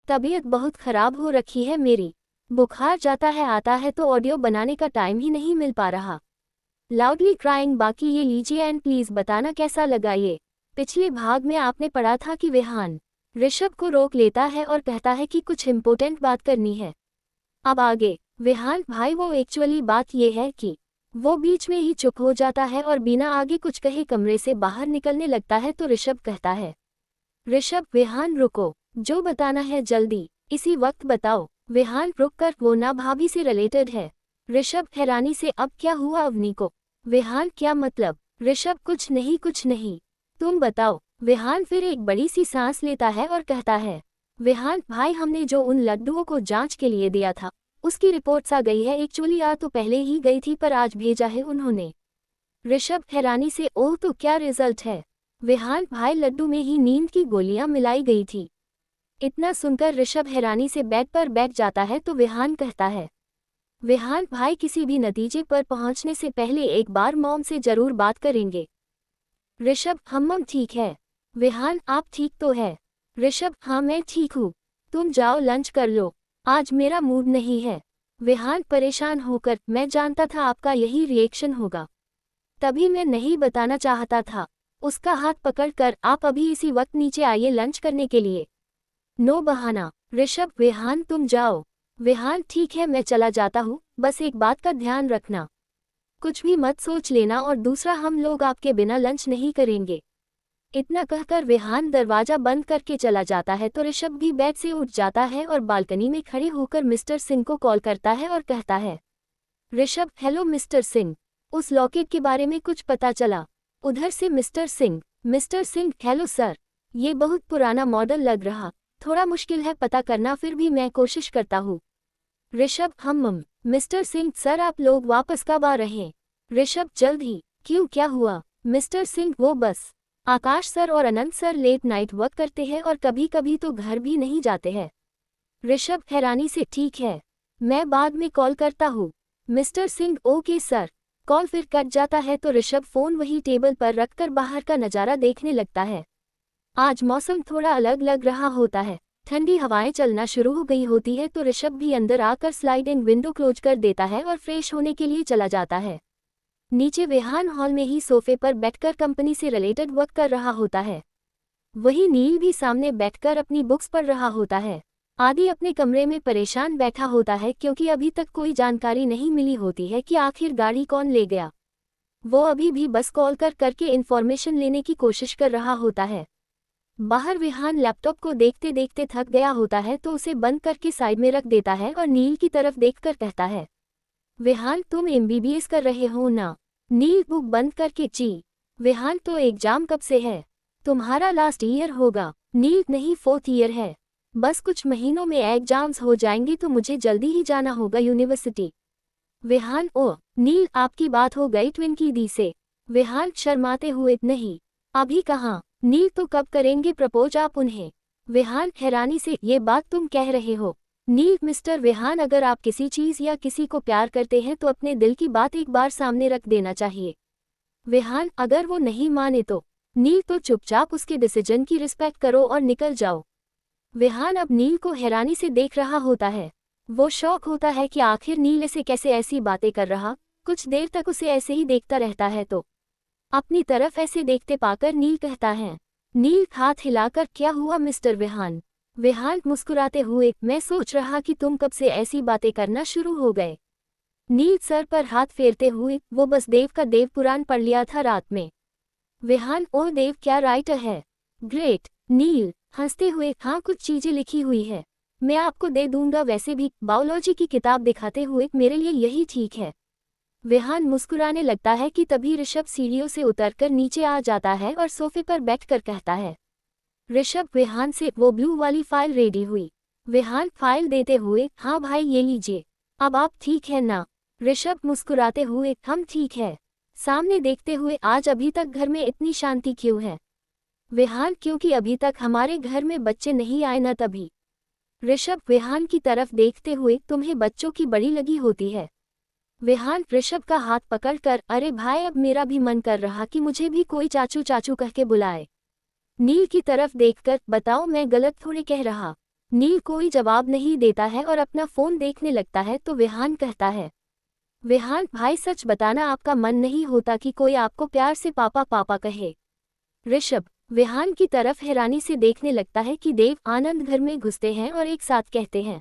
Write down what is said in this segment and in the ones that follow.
तबीयत बहुत खराब हो रखी है मेरी। बुखार जाता है आता है तो ऑडियो बनाने का टाइम ही नहीं मिल पा रहा। Loudly crying. बाकी ये लीजिए एंड प्लीज बताना कैसा लगा ये। पिछले भाग में आपने पढ़ा था कि विहान ऋषभ को रोक लेता है और कहता है कि कुछ इम्पोर्टेंट बात करनी है। अब आगे विहान भाई वो एक्चुअली बात ये है कि वो बीच में ही चुप हो जाता है और बिना आगे कुछ कहे कमरे से बाहर निकलने लगता है तो ऋषभ कहता है, ऋषभ विहान रुको, जो बताना है जल्दी इसी वक्त बताओ। विहान रुककर वो ना भाभी से रिलेटेड है। ऋषभ हैरानी से अब क्या हुआ अवनी को। विहान क्या मतलब। ऋषभ कुछ नहीं तुम बताओ। विहान फिर एक बड़ी सी सांस लेता है और कहता है, विहान भाई हमने जो उन लड्डुओं को जांच के लिए दिया था उसकी रिपोर्ट्स आ गई है। एक्चुअली आ तो पहले ही गई थी पर आज भेजा है उन्होंने। ऋषभ हैरानी से ओह तो क्या रिजल्ट है। विहान भाई लड्डू में ही नींद की गोलियां मिलाई गई थी। इतना सुनकर ऋषभ हैरानी से बेड पर बैठ जाता है तो विहान कहता है, विहान भाई किसी भी नतीजे पर पहुंचने से पहले एक बार मॉम से जरूर बात करेंगे। ऋषभ मम्म ठीक है। विहान आप ठीक तो है। ऋषभ हाँ मैं ठीक हूँ। तुम जाओ लंच कर लो, आज मेरा मूड नहीं है। विहान परेशान होकर मैं जानता था आपका यही रिएक्शन होगा, तभी मैं नहीं बताना चाहता था। उसका हाथ पकड़कर आप अभी इसी वक्त नीचे आइए लंच करने के लिए। नो बहाना। ऋषभ विहान तुम जाओ। विहान ठीक है मैं चला जाता हूँ, बस एक बात का ध्यान रखना, कुछ भी मत सोच लेना और दूसरा हम लोग आपके बिना लंच नहीं करेंगे। इतना कहकर विहान दरवाजा बंद करके चला जाता है तो ऋषभ भी बेड से उठ जाता है और बालकनी में खड़े होकर मिस्टर सिंह को कॉल करता है और कहता है, ऋषभ हेलो मिस्टर सिंह, उस लॉकेट के बारे में कुछ पता चला। उधर से मिस्टर सिंह हेलो सर, ये बहुत पुराना मॉडल लग रहा, थोड़ा मुश्किल है पता करना, फिर भी मैं कोशिश करता हूँ। ऋषभ हम मिस्टर सिंह सर आप लोग वापस कब आ रहे हैं। ऋषभ जल्द ही। क्यों क्या हुआ। मिस्टर सिंह वो बस आकाश सर और अनंत सर लेट नाइट वर्क करते हैं और कभी कभी तो घर भी नहीं जाते हैं। ऋषभ हैरानी से ठीक है, मैं बाद में कॉल करता हूँ। Mister Singh okay sir. Call फिर कट जाता है तो ऋषभ फोन वही टेबल पर रखकर बाहर का नज़ारा देखने लगता है। आज मौसम थोड़ा अलग लग रहा होता है, ठंडी हवाएं चलना शुरू हो गई होती है तो ऋषभ भी अंदर आकर स्लाइडिंग विंडो क्लोज कर देता है और फ्रेश होने के लिए चला जाता है। नीचे विहान हॉल में ही सोफे पर बैठकर कंपनी से रिलेटेड वर्क कर रहा होता है। वही नील भी सामने बैठकर अपनी बुक्स पढ़ रहा होता है। आदि अपने कमरे में परेशान बैठा होता है क्योंकि अभी तक कोई जानकारी नहीं मिली होती है कि आखिर गाड़ी कौन ले गया। वो अभी भी बस कॉल करके इन्फॉर्मेशन लेने की कोशिश कर रहा होता है। बाहर विहान लैपटॉप को देखते देखते थक गया होता है तो उसे बंद करके साइड में रख देता है और नील की तरफ देखकर कहता है, विहान तुम एमबीबीएस कर रहे हो ना। नील बुक बंद करके जी। विहान तो एग्जाम कब से है। तुम्हारा लास्ट ईयर होगा। नील नहीं 4th ईयर है, बस कुछ महीनों में एग्जाम्स हो जाएंगे तो मुझे जल्दी ही जाना होगा यूनिवर्सिटी। विहान ओ नील आपकी बात हो गई ट्विंकी दी से। विहान शर्माते हुए नहीं अभी कहाँ। नील तो कब करेंगे प्रपोज आप उन्हें। विहान हैरानी से ये बात तुम कह रहे हो। नील मिस्टर विहान अगर आप किसी चीज़ या किसी को प्यार करते हैं तो अपने दिल की बात एक बार सामने रख देना चाहिए। विहान अगर वो नहीं माने तो। नील तो चुपचाप उसके डिसीजन की रिस्पेक्ट करो और निकल जाओ। विहान अब नील को हैरानी से देख रहा होता है। वो शौक होता है कि आखिर नील इसे कैसे ऐसी बातें कर रहा। कुछ देर तक उसे ऐसे ही देखता रहता है तो अपनी तरफ ऐसे देखते पाकर नील कहता है, नील हाथ हिलाकर क्या हुआ मिस्टर विहान। विहान मुस्कुराते हुए मैं सोच रहा कि तुम कब से ऐसी बातें करना शुरू हो गए। नील सर पर हाथ फेरते हुए वो बस देव का देव पुराण पढ़ लिया था रात में। विहान ओ देव क्या राइटर है। ग्रेट। नील हंसते हुए हाँ कुछ चीजें लिखी हुई है, मैं आपको दे दूंगा, वैसे भी बायोलॉजी की किताब दिखाते हुए मेरे लिए यही ठीक है। विहान मुस्कुराने लगता है कि तभी ऋषभ सीढ़ियों से उतरकर नीचे आ जाता है और सोफे पर बैठकर कहता है, ऋषभ विहान से वो ब्लू वाली फाइल रेडी हुई। विहान फाइल देते हुए हाँ भाई ये लीजिए, अब आप ठीक है ना। ऋषभ मुस्कुराते हुए हम ठीक है। सामने देखते हुए आज अभी तक घर में इतनी शांति क्यों है। विहान क्योंकि अभी तक हमारे घर में बच्चे नहीं आए ना तभी। ऋषभ विहान की तरफ देखते हुए तुम्हें बच्चों की बड़ी लगी होती है। विहान ऋषभ का हाथ पकड़कर अरे भाई अब मेरा भी मन कर रहा कि मुझे भी कोई चाचू चाचू कह के बुलाए। नील की तरफ देखकर बताओ मैं गलत थोड़े कह रहा। नील कोई जवाब नहीं देता है और अपना फोन देखने लगता है तो विहान कहता है, विहान भाई सच बताना आपका मन नहीं होता कि कोई आपको प्यार से पापा पापा कहे। ऋषभ विहान की तरफ हैरानी से देखने लगता है कि देव आनंद घर में घुसते हैं और एक साथ कहते हैं।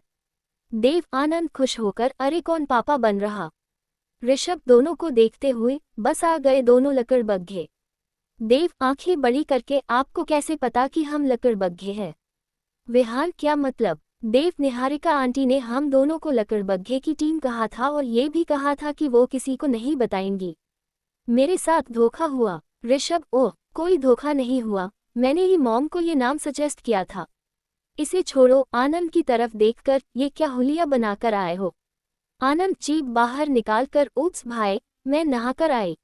देव आनंद खुश होकर अरे कौन पापा बन रहा। ऋषभ दोनों को देखते हुए बस आ गए दोनों लकड़बग्घे। देव आंखें बड़ी करके आपको कैसे पता कि हम लकड़बग्घे हैं। विहान क्या मतलब। देव निहारिका आंटी ने हम दोनों को लकड़बग्घे की टीम कहा था और ये भी कहा था कि वो किसी को नहीं बताएंगी। मेरे साथ धोखा हुआ। ऋषभ ओह कोई धोखा नहीं हुआ, मैंने ही मॉम को ये नाम सजेस्ट किया था। इसे छोड़ो। आनंद की तरफ देखकर ये क्या हुलिया बनाकर आए हो। आनंद जीभ बाहर निकालकर उप्स भाई मैं नहाकर आई।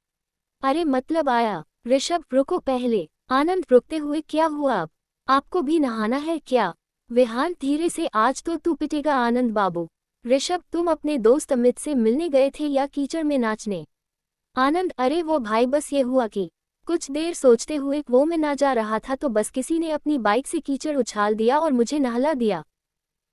अरे मतलब आया। ऋषभ रुको पहले। आनंद रुकते हुए क्या हुआ अब आपको भी नहाना है क्या। विहान धीरे से आज तो तू पिटेगा आनंद बाबू। ऋषभ तुम अपने दोस्त अमित से मिलने गए थे या कीचड़ में नाचने। आनंद अरे वो भाई बस ये हुआ कि कुछ देर सोचते हुए वो मैं ना जा रहा था तो बस किसी ने अपनी बाइक से कीचड़ उछाल दिया और मुझे नहला दिया।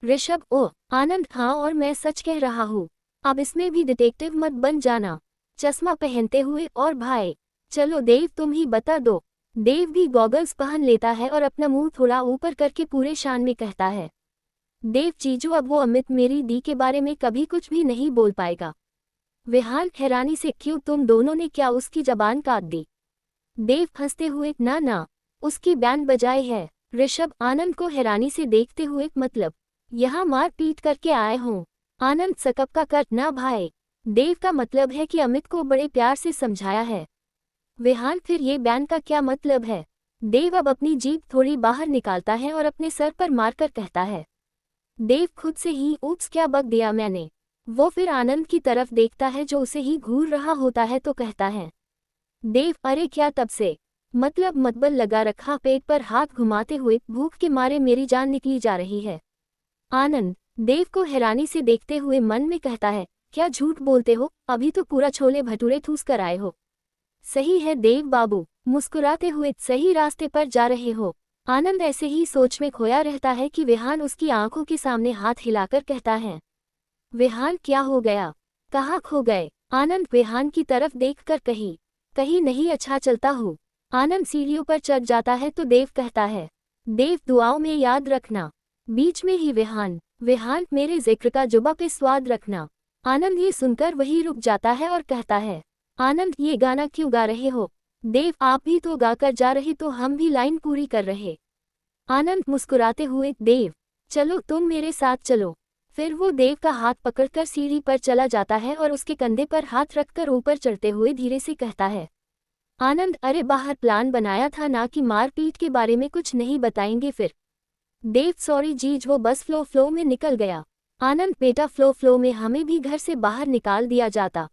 ऋषभ ओह आनंद हाँ और मैं सच कह रहा हूँ, अब इसमें भी डिटेक्टिव मत बन जाना। चश्मा पहनते हुए और भाई चलो देव तुम ही बता दो। देव भी गॉगल्स पहन लेता है और अपना मुंह थोड़ा ऊपर करके पूरे शान में कहता है। देव जीजू अब वो अमित मेरी दी के बारे में कभी कुछ भी नहीं बोल पाएगा। विहान हैरानी से क्यों तुम दोनों ने क्या उसकी जबान काट दी। देव हंसते हुए ना ना उसकी बैंड बजाई है। ऋषभ आनंद को हैरानी से देखते हुए मतलब यहाँ मार पीट करके आए हों। आनंद सकपका कर ना भाई। देव का मतलब है कि अमित को बड़े प्यार से समझाया है। विहान फिर ये बैंड का क्या मतलब है। देव अब अपनी जीभ थोड़ी बाहर निकालता है और अपने सर पर मारकर कहता है। देव खुद से ही ऊप्स क्या बक दिया मैंने। वो फिर आनंद की तरफ देखता है जो उसे ही घूर रहा होता है तो कहता है। देव अरे क्या तब से मतलब मतबल लगा रखा पेट पर हाथ घुमाते हुए भूख के मारे मेरी जान निकली जा रही है। आनंद देव को हैरानी से देखते हुए मन में कहता है क्या झूठ बोलते हो, अभी तो पूरा छोले भटूरे ठूस कर आए हो। सही है देव बाबू, मुस्कुराते हुए सही रास्ते पर जा रहे हो। आनंद ऐसे ही सोच में खोया रहता है कि विहान उसकी आंखों के सामने हाथ हिलाकर कहता है। विहान क्या हो गया, कहाँ खो गए। आनंद विहान की तरफ देखकर कहीं नहीं अच्छा चलता हूँ। आनंद सीढ़ियों पर चढ़ जाता है तो देव कहता है। देव दुआओं में याद रखना। बीच में ही विहान मेरे जिक्र का जुबा पे स्वाद रखना। आनंद ये सुनकर वही रुक जाता है और कहता है। आनंद ये गाना क्यों गा रहे हो। देव आप भी तो गाकर जा रहे तो हम भी लाइन पूरी कर रहे। आनंद मुस्कुराते हुए देव चलो तुम मेरे साथ चलो। फिर वो देव का हाथ पकड़कर सीढ़ी पर चला जाता है और उसके कंधे पर हाथ रखकर ऊपर चढ़ते हुए धीरे से कहता है। आनंद अरे बाहर प्लान बनाया था ना कि मारपीट के बारे में कुछ नहीं बताएंगे फिर। देव सॉरी जीज वो बस फ्लो में निकल गया। आनंद बेटा फ्लो में हमें भी घर से बाहर निकाल दिया जाता।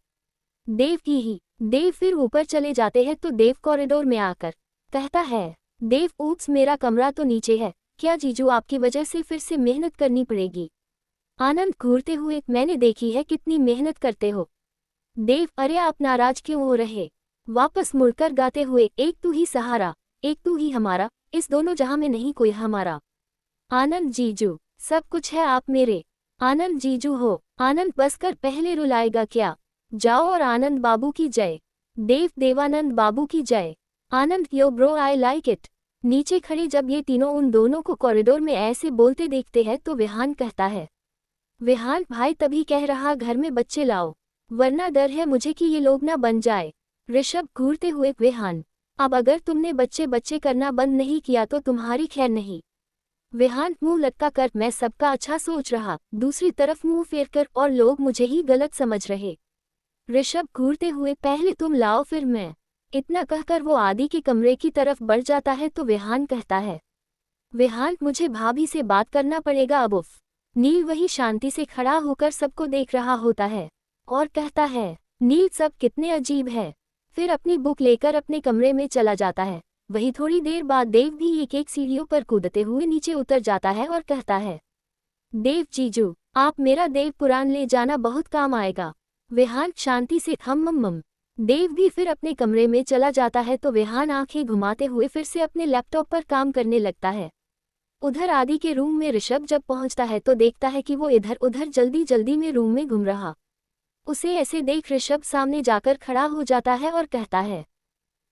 देव की ही देव फिर ऊपर चले जाते हैं तो देव कॉरिडोर में आकर कहता है। देव ऊप्स मेरा कमरा तो नीचे है, क्या जीजू आपकी वजह से फिर से मेहनत करनी पड़ेगी। आनंद घूरते हुए मैंने देखी है कितनी मेहनत करते हो। देव अरे आप नाराज क्यों हो रहे। वापस मुड़कर गाते हुए एक तू ही सहारा एक तू ही हमारा, इस दोनों जहां में नहीं कोई हमारा। आनंद जीजू सब कुछ है आप मेरे। आनंद जीजू हो। आनंद बस कर पहले रुलाएगा क्या, जाओ और आनंद बाबू की जय। देव देवानंद बाबू की जय। Anand yo bro I like it. नीचे खड़े जब ये तीनों उन दोनों को कॉरिडोर में ऐसे बोलते देखते हैं तो विहान कहता है। विहान भाई तभी कह रहा घर में बच्चे लाओ, वरना डर है मुझे कि ये लोग ना बन जाए। ऋषभ घूरते हुए विहान अब अगर तुमने बच्चे करना बंद नहीं किया तो तुम्हारी खैर नहीं। विहान मुंह लटका कर मैं सबका अच्छा सोच रहा, दूसरी तरफ मुंह फेरकर और लोग मुझे ही गलत समझ रहे। ऋषभ घूरते हुए पहले तुम लाओ फिर मैं। इतना कहकर वो आदि के कमरे की तरफ बढ़ जाता है तो विहान कहता है। विहान मुझे भाभी से बात करना पड़ेगा अब उफ। नील वही शांति से खड़ा होकर सबको देख रहा होता है और कहता है। नील सब कितने अजीब है। फिर अपनी बुक लेकर अपने कमरे में चला जाता है। वही थोड़ी देर बाद देव भी एक सीढ़ियों पर कूदते हुए नीचे उतर जाता है और कहता है। देव जीजू आप मेरा देव पुराण ले जाना बहुत काम आएगा। विहान शांति से हम देव भी फिर अपने कमरे में चला जाता है तो विहान आंखें घुमाते हुए फिर से अपने लैपटॉप पर काम करने लगता है। उधर आदि के रूम में ऋषभ जब पहुंचता है तो देखता है कि वो इधर उधर जल्दी जल्दी में रूम में घूम रहा। उसे ऐसे देख ऋषभ सामने जाकर खड़ा हो जाता है और कहता है,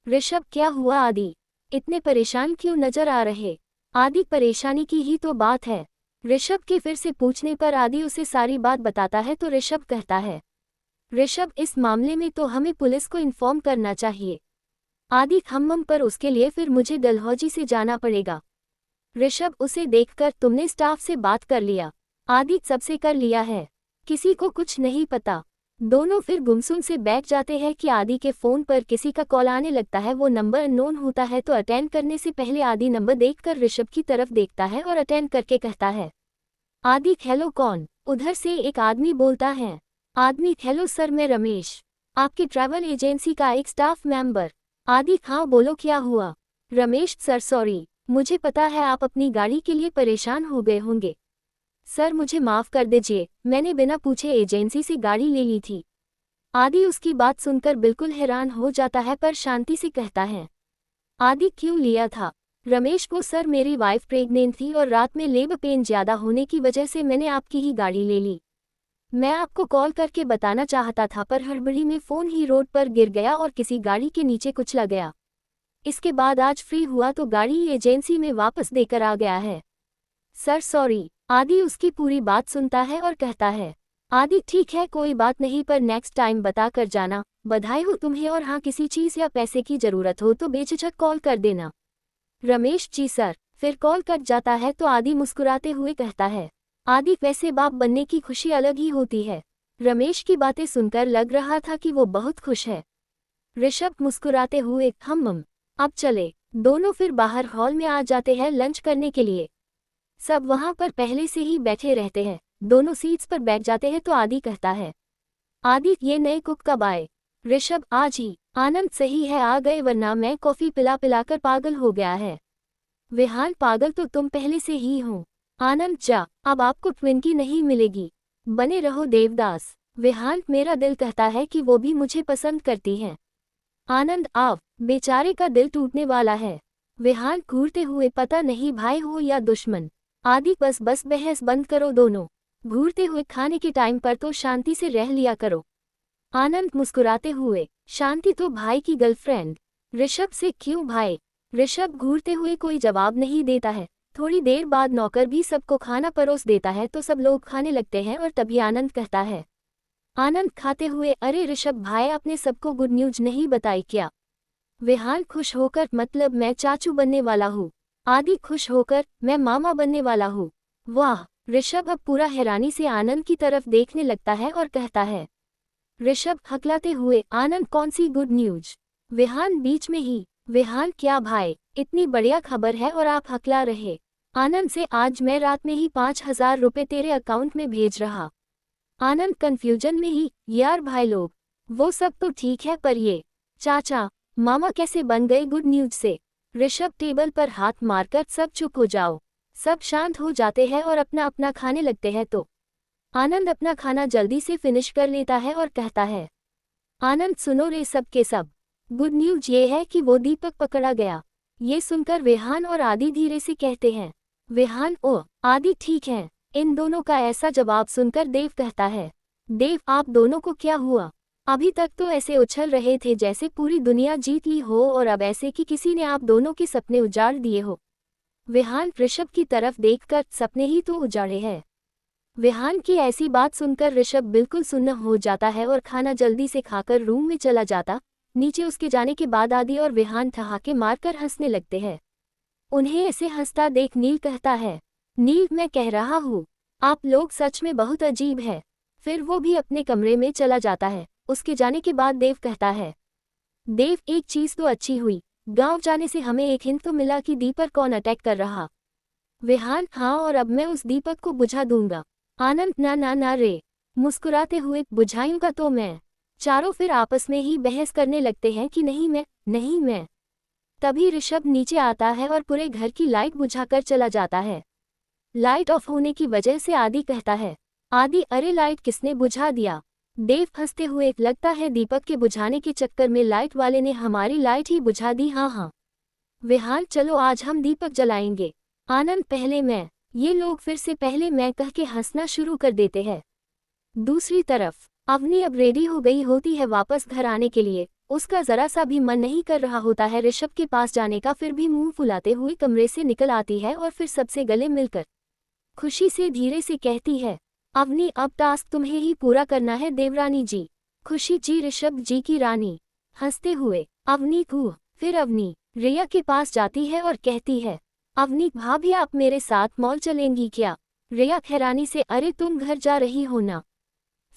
ऋषभ क्या हुआ आदि, इतने परेशान क्यों नजर आ रहे? आदि परेशानी की ही तो बात है। ऋषभ के फिर से पूछने पर आदि उसे सारी बात बताता है तो ऋषभ कहता है, ऋषभ इस मामले में तो हमें पुलिस को इन्फॉर्म करना चाहिए। आदि खम्मम पर उसके लिए फिर मुझे डलहौजी से जाना पड़ेगा। ऋषभ उसे देखकर तुमने स्टाफ से बात कर लिया? आदि सबसे कर लिया है, किसी को कुछ नहीं पता। दोनों फिर गुमसुम से बैठ जाते हैं कि आदि के फ़ोन पर किसी का कॉल आने लगता है। वो नंबर अननोन होता है तो अटेंड करने से पहले आदि नंबर देखकर ऋषभ की तरफ देखता है और अटेंड करके कहता है, आदि हेलो कौन? उधर से एक आदमी बोलता है। आदमी हेलो सर मैं रमेश, आपकी ट्रैवल एजेंसी का एक स्टाफ मेंबर। आदि हाँ बोलो क्या हुआ? रमेश सर सॉरी, मुझे पता है आप अपनी गाड़ी के लिए परेशान हो गए होंगे। सर मुझे माफ़ कर दीजिए, मैंने बिना पूछे एजेंसी से गाड़ी ले ली थी। आदि उसकी बात सुनकर बिल्कुल हैरान हो जाता है पर शांति से कहता है, आदि क्यों लिया था? रमेश को सर मेरी वाइफ प्रेग्नेंट थी और रात में लेबर पेन ज़्यादा होने की वजह से मैंने आपकी ही गाड़ी ले ली। मैं आपको कॉल करके बताना चाहता था पर हड़बड़ी में फ़ोन ही रोड पर गिर गया और किसी गाड़ी के नीचे कुचला गया। इसके बाद आज फ्री हुआ तो गाड़ी एजेंसी में वापस देकर आ गया है। Sir sorry. आदि उसकी पूरी बात सुनता है और कहता है, आदि ठीक है कोई बात नहीं पर नेक्स्ट टाइम बता कर जाना। बधाई हो तुम्हें और हाँ किसी चीज़ या पैसे की ज़रूरत हो तो बेझिझक कॉल कर देना। रमेश जी सर। फिर कॉल कट जाता है तो आदि मुस्कुराते हुए कहता है, आदि वैसे बाप बनने की खुशी अलग ही होती है। रमेश की बातें सुनकर लग रहा था कि वो बहुत खुश है। ऋषभ मुस्कुराते हुए अब चले। दोनों फिर बाहर हॉल में आ जाते हैं लंच करने के लिए। सब वहां पर पहले से ही बैठे रहते हैं। दोनों सीट्स पर बैठ जाते हैं तो आदि कहता है, आदि ये नए कुक कब आए? ऋषभ आज ही। आनंद सही है आ गए वरना मैं कॉफी पिला पिलाकर पागल हो गया है। विहान पागल तो तुम पहले से ही हो। आनंद जा, अब आपको ट्विंकी नहीं मिलेगी। बने रहो देवदास। विहान मेरा दिल कहता है कि वो भी मुझे पसंद करती है। आनंद आव, बेचारे का दिल टूटने वाला है। विहान घूरते हुए पता नहीं भाई हो या दुश्मन। आदि बस बहस बंद करो दोनों। घूरते हुए खाने के टाइम पर तो शांति से रह लिया करो। आनंद मुस्कुराते हुए, शांति तो भाई की गर्लफ्रेंड। ऋषभ से क्यों भाई? ऋषभ घूरते हुए कोई जवाब नहीं देता है। थोड़ी देर बाद नौकर भी सबको खाना परोस देता है तो सब लोग खाने लगते हैं और तभी आनंद कहता है, आनंद खाते हुए अरे ऋषभ भाई आपने सबको गुड न्यूज नहीं बताई क्या? विहान खुश होकर मतलब मैं चाचू बनने वाला हूँ। आदि खुश होकर मैं मामा बनने वाला हूँ। वाह। ऋषभ अब पूरा हैरानी से आनंद की तरफ देखने लगता है और कहता है, ऋषभ हकलाते हुए आनंद कौन सी गुड न्यूज? विहान बीच में ही, विहान क्या भाई इतनी बढ़िया खबर है और आप हकला रहे? आनंद से आज मैं रात में ही 5,000 रुपये तेरे अकाउंट में भेज रहा। आनंद कंफ्यूजन में ही, यार भाई लोग वो सब तो ठीक है पर ये चाचा मामा कैसे बन गए गुड न्यूज से? ऋषभ टेबल पर हाथ मारकर सब चुप हो जाओ। सब शांत हो जाते हैं और अपना अपना खाने लगते हैं तो आनंद अपना खाना जल्दी से फिनिश कर लेता है और कहता है, आनंद सुनो रे सब के सब, गुड न्यूज ये है कि वो दीपक पकड़ा गया। ये सुनकर विहान और आदि धीरे से कहते हैं, विहान ओ आदि ठीक है। इन दोनों का ऐसा जवाब सुनकर देव कहता है, देव आप दोनों को क्या हुआ? अभी तक तो ऐसे उछल रहे थे जैसे पूरी दुनिया जीत ली हो और अब ऐसे कि किसी ने आप दोनों के सपने उजाड़ दिए हो। विहान ऋषभ की तरफ देखकर सपने ही तो उजाड़े हैं। विहान की ऐसी बात सुनकर ऋषभ बिल्कुल सुन्न हो जाता है और खाना जल्दी से खाकर रूम में चला जाता। नीचे उसके जाने के बाद आदि और विहान ठहाके मारकर हंसने लगते हैं। उन्हें ऐसे हंसता देख नील कहता है, नील मैं कह रहा हूँ आप लोग सच में बहुत अजीब है। फिर वो भी अपने कमरे में चला जाता है। उसके जाने के बाद देव कहता है, देव एक चीज तो अच्छी हुई, गांव जाने से हमें एक हिंट तो मिला कि दीपक कौन अटैक कर रहा। विहान हाँ और अब मैं उस दीपक को बुझा दूंगा। आनंद ना ना ना रे, मुस्कुराते हुए बुझाऊंगा तो मैं। चारों फिर आपस में ही बहस करने लगते हैं कि नहीं मैं। तभी ऋषभ नीचे आता है और पूरे घर की लाइट बुझाकर चला जाता है। लाइट ऑफ होने की वजह से आदि कहता है, आदि अरे लाइट किसने बुझा दिया? देव हंसते हुए लगता है दीपक के बुझाने के चक्कर में लाइट वाले ने हमारी लाइट ही बुझा दी। हाँ। विहान चलो आज हम दीपक जलाएंगे। आनंद पहले मैं। ये लोग फिर से पहले मैं कह के हंसना शुरू कर देते हैं। दूसरी तरफ अवनी अब रेडी हो गई होती है वापस घर आने के लिए। उसका जरा सा भी मन नहीं कर रहा होता है ऋषभ के पास जाने का, फिर भी मुंह फुलाते हुए कमरे से निकल आती है और फिर सबसे गले मिलकर खुशी से धीरे से कहती है, अवनी अब टास्क तुम्हें ही पूरा करना है देवरानी जी। खुशी जी ऋषभ जी की रानी। हंसते हुए अवनी को फिर अवनी रिया के पास जाती है और कहती है, अवनी भाभी आप मेरे साथ मॉल चलेंगी क्या? रिया हैरानी से, अरे तुम घर जा रही हो ना,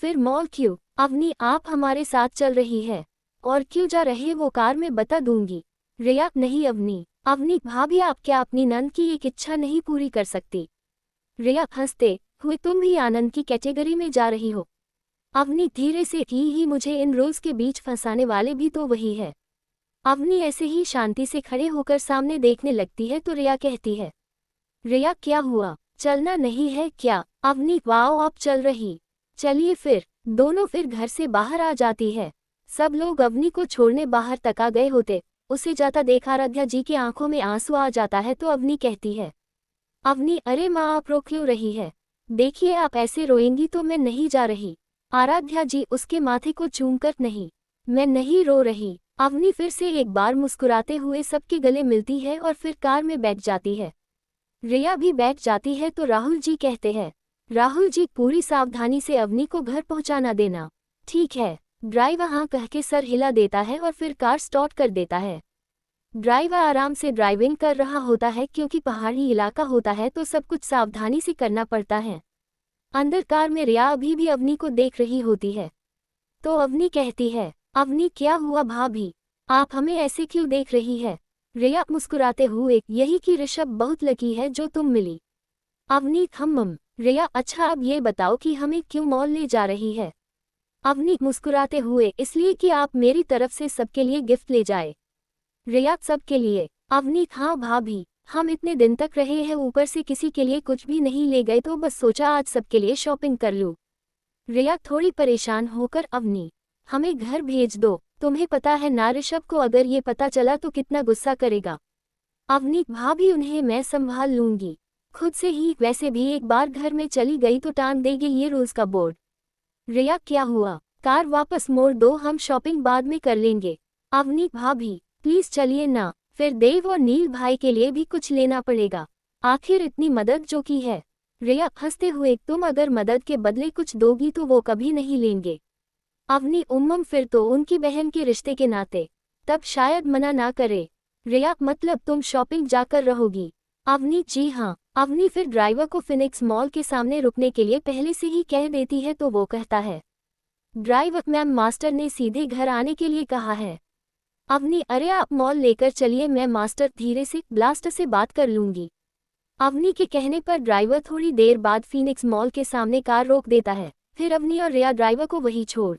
फिर मॉल क्यों? अवनी आप हमारे साथ चल रही है। और क्यों जा रहे वो कार में बता दूंगी। रिया नहीं अवनी। अवनी भाभी आप क्या अपनी नंद की एक इच्छा नहीं पूरी कर सकती? रिया हंसते हुए, तुम भी आनंद की कैटेगरी में जा रही हो। अवनी धीरे से, ही मुझे इन रोल्स के बीच फंसाने वाले भी तो वही है। अवनी ऐसे ही शांति से खड़े होकर सामने देखने लगती है तो रिया कहती है, रिया क्या हुआ, चलना नहीं है क्या? अवनी वाओ आप चल रही, चलिए फिर। दोनों फिर घर से बाहर आ जाती है। सब लोग अवनी को छोड़ने बाहर तक आ गए होते। उसे जाता देख आराध्या जी की आंखों में आंसू आ जाता है तो अवनी कहती है, अवनी अरे माँ आप रो क्यों रही है? देखिए आप ऐसे रोएंगी तो मैं नहीं जा रही। आराध्या जी उसके माथे को चूमकर, नहीं मैं नहीं रो रही। अवनी फिर से एक बार मुस्कुराते हुए सबके गले मिलती है और फिर कार में बैठ जाती है। रिया भी बैठ जाती है तो राहुल जी कहते हैं, राहुल जी पूरी सावधानी से अवनी को घर पहुंचाना देना। ठीक है। ड्राइवर हाँ कह के सर हिला देता है और फिर कार स्टार्ट कर देता है। ड्राइवर आराम से ड्राइविंग कर रहा होता है क्योंकि पहाड़ी इलाका होता है तो सब कुछ सावधानी से करना पड़ता है। अंदर कार में रिया अभी भी अवनी को देख रही होती है तो अवनी कहती है, अवनी क्या हुआ भाभी, आप हमें ऐसे क्यों देख रही है? रिया मुस्कुराते हुए, यही कि ऋषभ बहुत लकी है जो तुम मिली। अवनी थम्मम। रिया अच्छा अब ये बताओ कि हमें क्यों मॉल ले जा रही है? अवनी मुस्कुराते हुए, इसलिए कि आप मेरी तरफ से सबके लिए गिफ्ट ले जाए। रिया सबके लिए? अवनी हाँ भाभी, हम इतने दिन तक रहे हैं ऊपर से किसी के लिए कुछ भी नहीं ले गए तो बस सोचा आज सबके लिए शॉपिंग कर लूं। रिया थोड़ी परेशान होकर, अवनी हमें घर भेज दो, तुम्हें पता है ना ऋषभ को अगर ये पता चला तो कितना गुस्सा करेगा। अवनी भाभी उन्हें मैं संभाल लूंगी खुद से ही, वैसे भी एक बार घर में चली गई तो टांग देगी ये रोज का बोर्ड। रिया क्या हुआ, कार वापस मोड़ दो, हम शॉपिंग बाद में कर लेंगे। अवनी भाभी प्लीज चलिए ना, फिर देव और नील भाई के लिए भी कुछ लेना पड़ेगा, आखिर इतनी मदद जो की है। रिया हंसते हुए, तुम अगर मदद के बदले कुछ दोगी तो वो कभी नहीं लेंगे। अवनी उम्मम फिर तो उनकी बहन के रिश्ते के नाते, तब शायद मना ना करे। रिया मतलब तुम शॉपिंग जाकर रहोगी? अवनी जी हाँ। अवनी फिर ड्राइवर को फिनिक्स मॉल के सामने रुकने के लिए पहले से ही कह देती है तो वो कहता है, ड्राइवर मैम मास्टर ने सीधे घर आने के लिए कहा है। अवनी अरे आप मॉल लेकर चलिए, मैं मास्टर धीरे से ब्लास्ट से बात कर लूंगी। अवनी के कहने पर ड्राइवर थोड़ी देर बाद फिनिक्स मॉल के सामने कार रोक देता है। फिर अवनी और रिया ड्राइवर को वहीं छोड़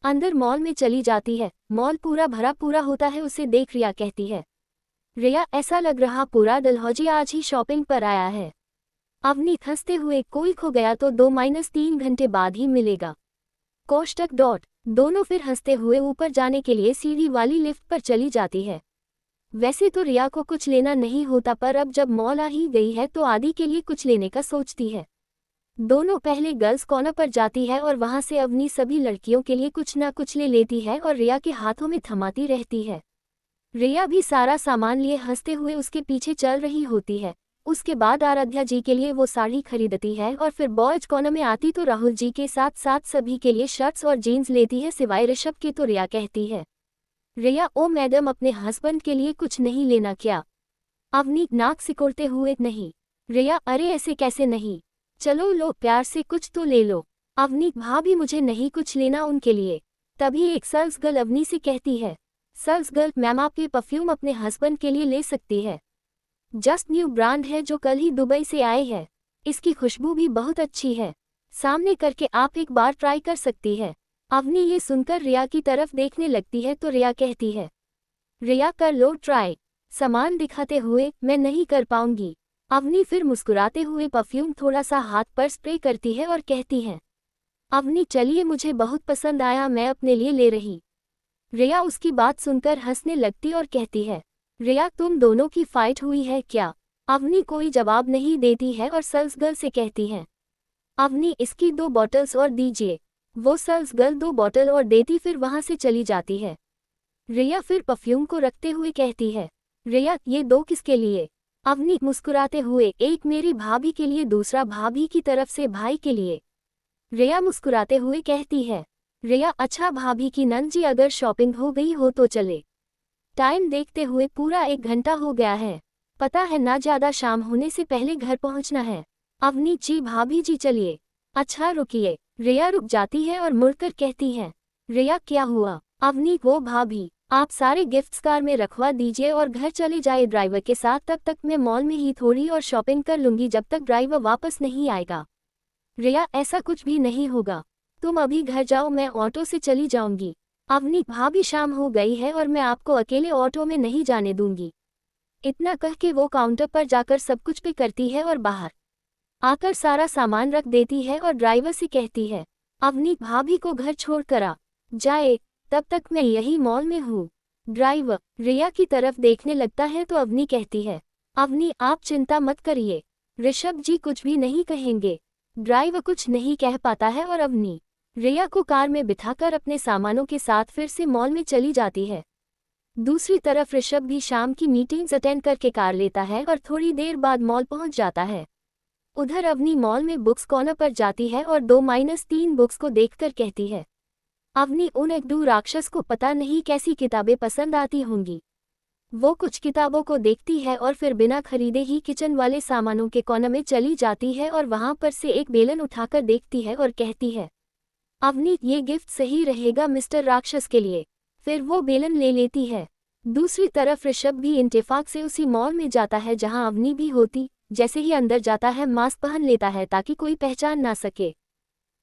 अंदर मॉल में चली जाती है। मॉल पूरा भरा पूरा होता है, उसे देख रिया कहती है, रिया ऐसा लग रहा पूरा डलहौजी आज ही शॉपिंग पर आया है। अवनी हंसते हुए, कोई खो गया तो 2-3 घंटे बाद ही मिलेगा। कोष्टक डॉट। दोनों फिर हंसते हुए ऊपर जाने के लिए सीढ़ी वाली लिफ्ट पर चली जाती है। वैसे तो रिया को कुछ लेना नहीं होता पर अब जब मॉल आ ही गई है तो आदि के लिए कुछ लेने का सोचती है। दोनों पहले गर्ल्स कॉर्नर पर जाती है और वहां से अवनी सभी लड़कियों के लिए कुछ ना कुछ ले लेती है और रिया के हाथों में थमाती रहती है। रिया भी सारा सामान लिए हंसते हुए उसके पीछे चल रही होती है। उसके बाद आराध्या जी के लिए वो साड़ी खरीदती है और फिर बॉयज कॉर्नर में आती तो राहुल जी के साथ साथ सभी के लिए शर्ट्स और जीन्स लेती है सिवाय ऋषभ के। तो रिया कहती है, रिया ओ मैडम अपने हस्बैंड के लिए कुछ नहीं लेना क्या? अवनी नाक सिकोड़ते हुए, नहीं। रिया अरे ऐसे कैसे नहीं, चलो लो प्यार से कुछ तो ले लो। अवनी भाभी मुझे नहीं कुछ लेना उनके लिए। तभी एक सर्व्स गर्ल अवनी से कहती है, सर्व्स गर्ल मैम आप ये परफ्यूम अपने हस्बैंड के लिए ले सकती है, जस्ट न्यू ब्रांड है जो कल ही दुबई से आए है, इसकी खुशबू भी बहुत अच्छी है, सामने करके आप एक बार ट्राई कर सकती है। अवनी ये सुनकर रिया की तरफ देखने लगती है तो रिया कहती है, रिया कर लो ट्राई। सामान दिखाते हुए, मैं नहीं कर पाऊंगी। अवनी फिर मुस्कुराते हुए परफ्यूम थोड़ा सा हाथ पर स्प्रे करती है और कहती है, अवनी चलिए मुझे बहुत पसंद आया, मैं अपने लिए ले रही। रिया उसकी बात सुनकर हंसने लगती और कहती है, रिया तुम दोनों की फाइट हुई है क्या? अवनी कोई जवाब नहीं देती है और सेल्स गर्ल से कहती है, अवनी इसकी 2 बॉटल्स और दीजिए। वो सेल्स गर्ल 2 बॉटल और देती फिर वहां से चली जाती है। रिया फिर परफ्यूम को रखते हुए कहती है, रिया ये 2 किसके लिए? अवनी मुस्कुराते हुए, एक मेरी भाभी के लिए, दूसरा भाभी की तरफ से भाई के लिए। रिया मुस्कुराते हुए कहती है, रिया अच्छा भाभी की नंद जी अगर शॉपिंग हो गई हो तो चले। टाइम देखते हुए पूरा 1 घंटा हो गया है। पता है ना ज्यादा शाम होने से पहले घर पहुंचना है। अवनी जी भाभी जी चलिए। अच्छा रुकिए। रिया रुक जाती है और मुड़कर कहती है, रिया क्या हुआ? अवनी वो भाभी आप सारे गिफ्ट्स कार में रखवा दीजिए और घर चले जाए ड्राइवर के साथ, तब तक मैं मॉल में ही थोड़ी और शॉपिंग कर लूंगी जब तक ड्राइवर वापस नहीं आएगा। रिया ऐसा कुछ भी नहीं होगा, तुम अभी घर जाओ, मैं ऑटो से चली जाऊंगी। अवनी भाभी शाम हो गई है और मैं आपको अकेले ऑटो में नहीं जाने दूंगी। इतना कह के वो काउंटर पर जाकर सब कुछ पे करती है और बाहर आकर सारा सामान रख देती है और ड्राइवर से कहती है, अवनी भाभी को घर छोड़ कर आ जाए, तब तक मैं यही मॉल में हूँ। ड्राइवर रिया की तरफ देखने लगता है तो अवनी कहती है, अवनी आप चिंता मत करिए, ऋषभ जी कुछ भी नहीं कहेंगे। ड्राइवर कुछ नहीं कह पाता है और अवनी रिया को कार में बिठाकर अपने सामानों के साथ फिर से मॉल में चली जाती है। दूसरी तरफ ऋषभ भी शाम की मीटिंग्स अटेंड करके कार लेता है और थोड़ी देर बाद मॉल पहुंच जाता है। उधर अवनी मॉल में बुक्स कॉर्नर पर जाती है और 2-3 बुक्स को देखकर कहती है, अवनी उन 1-2 राक्षस को पता नहीं कैसी किताबें पसंद आती होंगी। वो कुछ किताबों को देखती है और फिर बिना खरीदे ही किचन वाले सामानों के कॉर्नर में चली जाती है और वहां पर से एक बेलन उठाकर देखती है और कहती है, अवनी ये गिफ्ट सही रहेगा मिस्टर राक्षस के लिए। फिर वो बेलन ले लेती है। दूसरी तरफ ऋषभ भी इंतफाक से उसी मॉल में जाता है जहां अवनी भी होती। जैसे ही अंदर जाता है मास्क पहन लेता है ताकि कोई पहचान ना सके।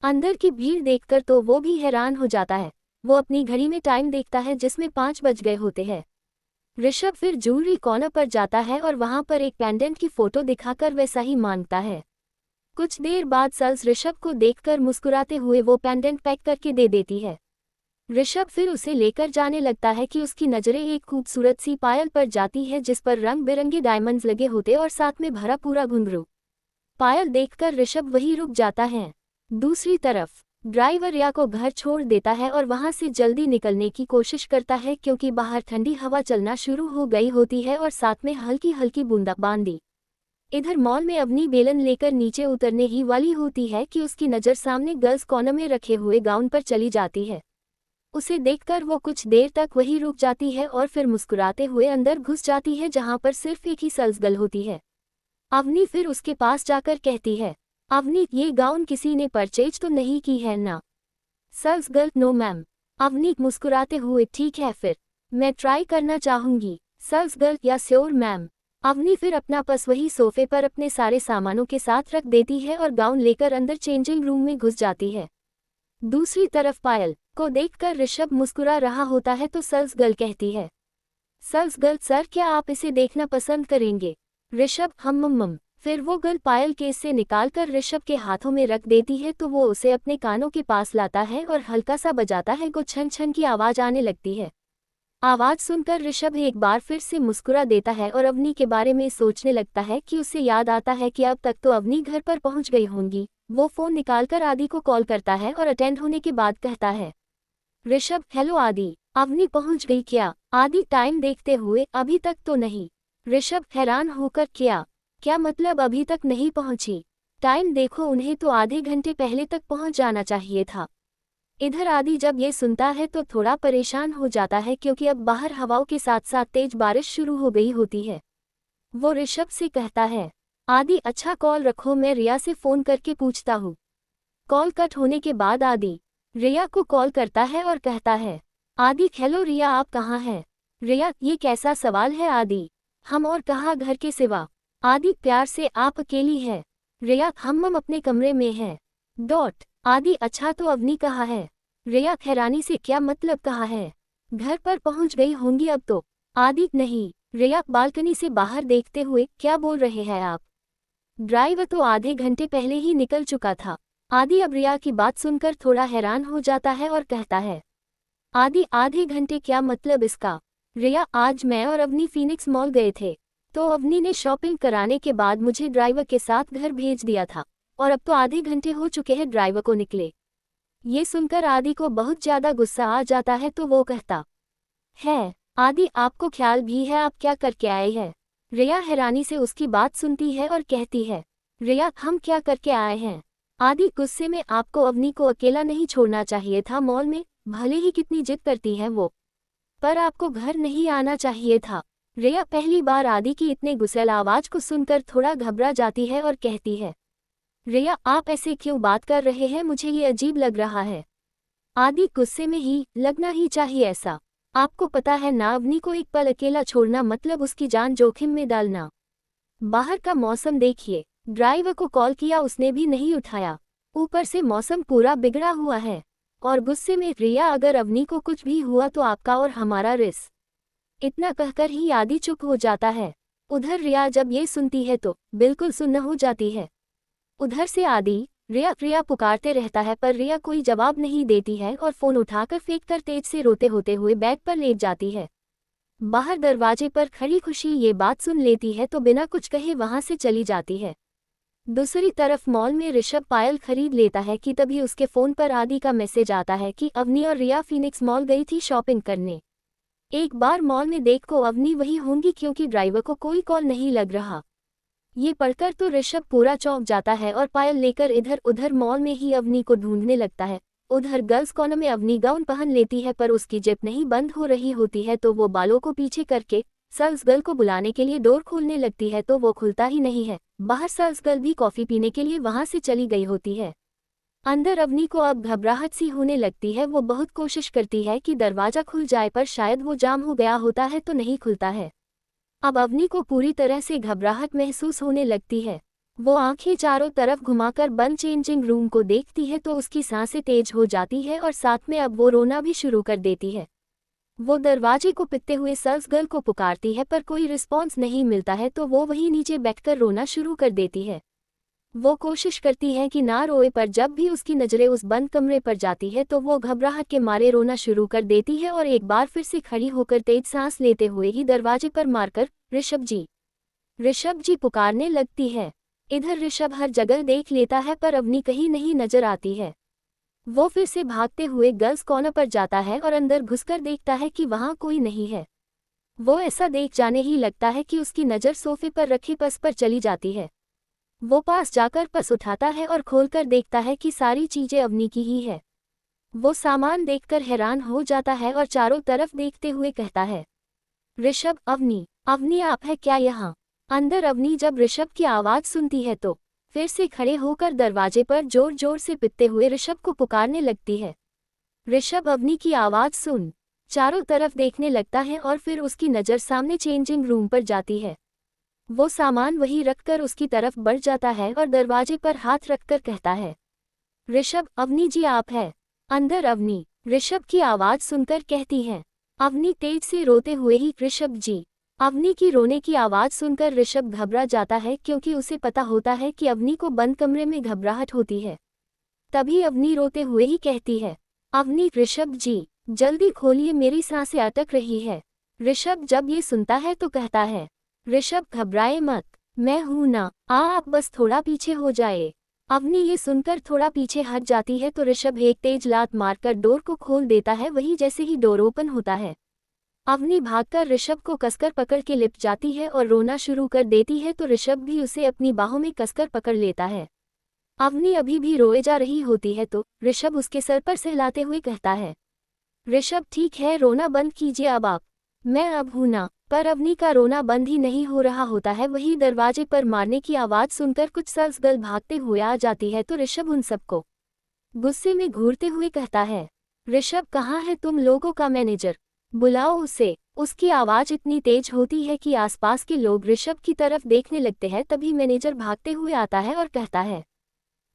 अंदर की भीड़ देखकर तो वो भी हैरान हो जाता है। वो अपनी घड़ी में टाइम देखता है जिसमें 5 बज गए होते हैं। ऋषभ फिर ज्वेलरी कॉर्नर पर जाता है और वहां पर एक पेंडेंट की फोटो दिखाकर वैसा ही मांगता है। कुछ देर बाद सेल्स ऋषभ को देखकर मुस्कुराते हुए वो पेंडेंट पैक करके दे देती है। ऋषभ फिर उसे लेकर जाने लगता है कि उसकी नजरें एक खूबसूरत सी पायल पर जाती है जिस पर रंग बिरंगे डायमंड्स लगे होते और साथ में भरा पूरा घुंघरू। पायल देखकर ऋषभ वहीं रुक जाता है। दूसरी तरफ ड्राइवर रिया को घर छोड़ देता है और वहां से जल्दी निकलने की कोशिश करता है क्योंकि बाहर ठंडी हवा चलना शुरू हो गई होती है और साथ में हल्की हल्की बूंदाबांदी। इधर मॉल में अवनी बेलन लेकर नीचे उतरने ही वाली होती है कि उसकी नज़र सामने गर्ल्स कॉर्नर में रखे हुए गाउन पर चली जाती है। उसे देखकर वो कुछ देर तक वहीं रुक जाती है और फिर मुस्कुराते हुए अंदर घुस जाती है जहां पर सिर्फ एक ही सेल्स गर्ल होती है। अवनी फिर उसके पास जाकर कहती है, अवनी ये गाउन किसी ने परचेज तो नहीं की है ना? Sales girl no ma'am. Avani मुस्कुराते हुए ठीक है फिर मैं ट्राई करना चाहूंगी। Sales girl yeah sure ma'am. Avani फिर अपना पर्स वही सोफे पर अपने सारे सामानों के साथ रख देती है और गाउन लेकर अंदर चेंजिंग रूम में घुस जाती है। दूसरी तरफ पायल को देखकर ऋषभ मुस्कुरा रहा होता है तो सेल्स गर्ल कहती है, सेल्स गर्ल सर क्या आप इसे देखना पसंद करेंगे? ऋषभ हम। फिर वो गर्ल पायल केस से निकालकर ऋषभ के हाथों में रख देती है तो वो उसे अपने कानों के पास लाता है और हल्का सा बजाता है को छन छन की आवाज आने लगती है। आवाज सुनकर ऋषभ एक बार फिर से मुस्कुरा देता है और अवनी के बारे में सोचने लगता है कि उसे याद आता है कि अब तक तो अवनी घर पर पहुंच गई होंगी। वो फोन निकालकर आदि को कॉल करता है और अटेंड होने के बाद कहता है, ऋषभ हेलो आदि, अवनी पहुंच गई क्या? आदि टाइम देखते हुए अभी तक तो नहीं। ऋषभ हैरान होकर क्या मतलब अभी तक नहीं पहुंची? टाइम देखो उन्हें तो आधे घंटे पहले तक पहुंच जाना चाहिए था। इधर आदि जब ये सुनता है तो थोड़ा परेशान हो जाता है क्योंकि अब बाहर हवाओं के साथ साथ तेज बारिश शुरू हो गई होती है। वो ऋषभ से कहता है, आदि अच्छा कॉल रखो मैं रिया से फोन करके पूछता हूँ। कॉल कट होने के बाद आदि रिया को कॉल करता है और कहता है, आदि हेलो रिया आप कहाँ हैं? रिया ये कैसा सवाल है आदि, हम और कहाँ घर के सिवा? आदि प्यार से आप अकेली है? रिया हम अपने कमरे में हैं। आदि अच्छा तो अवनी कहाँ है? रिया हैरानी से क्या मतलब कहाँ है? घर पर पहुंच गई होंगी अब तो। आदि नहीं। रिया बालकनी से बाहर देखते हुए क्या बोल रहे हैं आप? ड्राइवर तो आधे घंटे पहले ही निकल चुका था। आदि अब रिया की बात सुनकर थोड़ा हैरान हो जाता है और कहता है, आदि आधे घंटे क्या मतलब इसका? रिया आज मैं और अवनी फीनिक्स मॉल गए थे। तो अवनी ने शॉपिंग कराने के बाद मुझे ड्राइवर के साथ घर भेज दिया था और अब तो आधे घंटे हो चुके हैं ड्राइवर को निकले। ये सुनकर आदि को बहुत ज्यादा गुस्सा आ जाता है तो वो कहता है, आदि आपको ख्याल भी है आप क्या करके आए हैं? रिया हैरानी से उसकी बात सुनती है और कहती है, रिया हम क्या करके आए हैं? आदि गुस्से में, आपको अवनी को अकेला नहीं छोड़ना चाहिए था मॉल में, भले ही कितनी जिद करती है वो, पर आपको घर नहीं आना चाहिए था। रिया पहली बार आदि की इतने गुस्सैल आवाज को सुनकर थोड़ा घबरा जाती है और कहती है, रिया आप ऐसे क्यों बात कर रहे हैं, मुझे ये अजीब लग रहा है। आदि गुस्से में, ही लगना ही चाहिए ऐसा, आपको पता है ना अवनी को एक पल अकेला छोड़ना मतलब उसकी जान जोखिम में डालना। बाहर का मौसम देखिए, ड्राइवर को कॉल किया उसने भी नहीं उठाया, ऊपर से मौसम पूरा बिगड़ा हुआ है। और गुस्से में, रिया अगर अवनी को कुछ भी हुआ तो आपका और हमारा रिस्क। इतना कहकर ही आदि चुप हो जाता है। उधर रिया जब ये सुनती है तो बिल्कुल सुन्न हो जाती है। उधर से आदि रिया पुकारते रहता है पर रिया कोई जवाब नहीं देती है और फोन उठाकर फेंककर तेज से रोते होते हुए बेड पर लेट जाती है। बाहर दरवाजे पर खड़ी खुशी ये बात सुन लेती है तो बिना कुछ कहे वहां से चली जाती है। दूसरी तरफ मॉल में ऋषभ पायल खरीद लेता है कि तभी उसके फोन पर आदि का मैसेज आता है कि अवनी और रिया फीनिक्स मॉल गई थी शॉपिंग करने। एक बार मॉल में देखो अवनी वही होंगी क्योंकि ड्राइवर को कोई कॉल नहीं लग रहा। ये पढ़कर तो ऋषभ पूरा चौंक जाता है और पायल लेकर इधर उधर मॉल में ही अवनी को ढूंढने लगता है। उधर गर्ल्स कॉर्नर में अवनी गाउन पहन लेती है पर उसकी जिप नहीं बंद हो रही होती है तो वो बालों को पीछे करके सर्ल्स गर्ल को बुलाने के लिए डोर खोलने लगती है तो वो खुलता ही नहीं है। बाहर सर्ल्स गर्ल भी कॉफी पीने के लिए वहां से चली गई होती है। अंदर अवनी को अब घबराहट सी होने लगती है। वो बहुत कोशिश करती है कि दरवाजा खुल जाए पर शायद वो जाम हो गया होता है तो नहीं खुलता है। अब अवनी को पूरी तरह से घबराहट महसूस होने लगती है। वो आंखें चारों तरफ घुमाकर बंद चेंजिंग रूम को देखती है तो उसकी सांसें तेज हो जाती है और साथ में अब वो रोना भी शुरू कर देती है। वो दरवाजे को पिटते हुए सर्ल्स गर्ल को पुकारती है पर कोई रिस्पॉन्स नहीं मिलता है तो वो वहीं नीचे बैठकर रोना शुरू कर देती है। वो कोशिश करती है कि ना रोए पर जब भी उसकी नज़रें उस बंद कमरे पर जाती है तो वो घबराहट के मारे रोना शुरू कर देती है और एक बार फिर से खड़ी होकर तेज सांस लेते हुए ही दरवाजे पर मारकर ऋषभ जी पुकारने लगती है। इधर ऋषभ हर जगह देख लेता है पर अवनी कहीं नहीं नजर आती है। वो फिर से भागते हुए गर्ल्स कॉर्नर पर जाता है और अंदर घुसकर देखता है कि वहां कोई नहीं है। वो ऐसा देख जाने ही लगता है कि उसकी नज़र सोफे पर रखी पर्स पर चली जाती है। वो पास जाकर पर्स उठाता है और खोलकर देखता है कि सारी चीजें अवनी की ही है। वो सामान देखकर हैरान हो जाता है और चारों तरफ देखते हुए कहता है, ऋषभ, अवनी आप है क्या यहाँ? अंदर अवनी जब ऋषभ की आवाज सुनती है तो फिर से खड़े होकर दरवाजे पर जोर जोर से पिटते हुए ऋषभ को पुकारने लगती है। ऋषभ अवनी की आवाज सुन चारों तरफ देखने लगता है और फिर उसकी नज़र सामने चेंजिंग रूम पर जाती है। वो सामान वहीं रखकर उसकी तरफ बढ़ जाता है और दरवाजे पर हाथ रखकर कहता है, ऋषभ, अवनी जी आप है? अंदर अवनी ऋषभ की आवाज सुनकर कहती है। अवनी तेज से रोते हुए ही, ऋषभ जी। अवनी की रोने की आवाज सुनकर ऋषभ घबरा जाता है क्योंकि उसे पता होता है कि अवनी को बंद कमरे में घबराहट होती है। तभी अवनी रोते हुए ही कहती है, अवनी, ऋषभ जी जल्दी खोलिए, मेरी सांसें अटक रही है। ऋषभ जब ये सुनता है तो कहता है, ऋषभ घबराए मत, मैं हूं ना, आप बस थोड़ा पीछे हो जाए। अवनी ये सुनकर थोड़ा पीछे हट जाती है तो ऋषभ एक तेज लात मारकर डोर को खोल देता है। वही जैसे ही डोर ओपन होता है, अवनी भागकर ऋषभ को कसकर पकड़ के लिपट जाती है और रोना शुरू कर देती है तो ऋषभ भी उसे अपनी बाहों में कसकर पकड़ लेता है। अवनी अभी भी रोए जा रही होती है तो ऋषभ उसके सर पर सहलाते हुए कहता है, ऋषभ ठीक है, रोना बंद कीजिए अब आप, मैं अब हूं ना। पर अवनी का रोना बंद ही नहीं हो रहा होता है। वही दरवाजे पर मारने की आवाज सुनकर कुछ सर्ल्स गर्ल भागते हुए आ जाती है तो ऋषभ उन सबको गुस्से में घूरते हुए कहता है, ऋषभ कहाँ है तुम लोगों का मैनेजर? बुलाओ उसे। उसकी आवाज इतनी तेज होती है कि आसपास के लोग ऋषभ की तरफ देखने लगते हैं। तभी मैनेजर भागते हुए आता है और कहता है,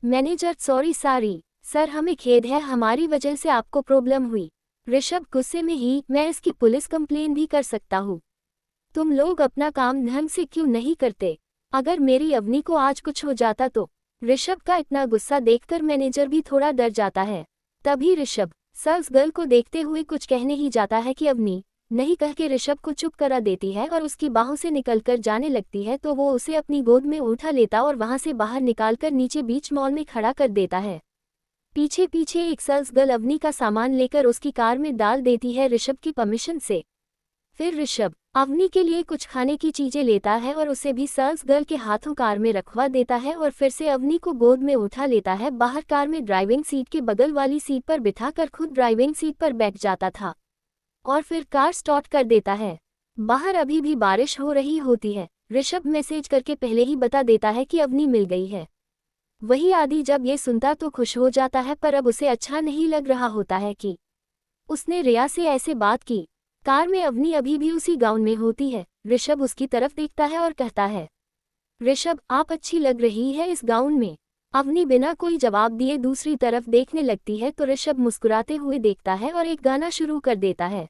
मैनेजर सॉरी सर, हमें खेद है, हमारी वजह से आपको प्रॉब्लम हुई। ऋषभ गुस्से में ही, मैं इसकी पुलिस कंप्लेन भी कर सकता हूँ। तुम लोग अपना काम ढंग से क्यों नहीं करते? अगर मेरी अवनी को आज कुछ हो जाता तो? ऋषभ का इतना गुस्सा देखकर मैनेजर भी थोड़ा डर जाता है। तभी ऋषभ सर्ल्स गर्ल को देखते हुए कुछ कहने ही जाता है कि अवनी, नहीं कह के ऋषभ को चुप करा देती है और उसकी बाहों से निकलकर जाने लगती है तो वो उसे अपनी गोद में उठा लेता और वहां से बाहर निकालकर नीचे बीच मॉल में खड़ा कर देता है। पीछे पीछे एक सेल्स गर्ल अवनी का सामान लेकर उसकी कार में डाल देती है ऋषभ की परमिशन से। फिर ऋषभ अवनी के लिए कुछ खाने की चीजें लेता है और उसे भी सेल्स गर्ल के हाथों कार में रखवा देता है और फिर से अवनी को गोद में उठा लेता है। बाहर कार में ड्राइविंग सीट के बगल वाली सीट पर बिठाकर खुद ड्राइविंग सीट पर बैठ जाता था और फिर कार स्टार्ट कर देता है। बाहर अभी भी बारिश हो रही होती है। ऋषभ मैसेज करके पहले ही बता देता है कि अवनी मिल गई है। वही आदि जब ये सुनता तो खुश हो जाता है, पर अब उसे अच्छा नहीं लग रहा होता है कि उसने रिया से ऐसे बात की। कार में अवनी अभी भी उसी गाउन में होती है। ऋषभ उसकी तरफ देखता है और कहता है, ऋषभ आप अच्छी लग रही है इस गाउन में। अवनी बिना कोई जवाब दिए दूसरी तरफ देखने लगती है तो ऋषभ मुस्कुराते हुए देखता है और एक गाना शुरू कर देता है।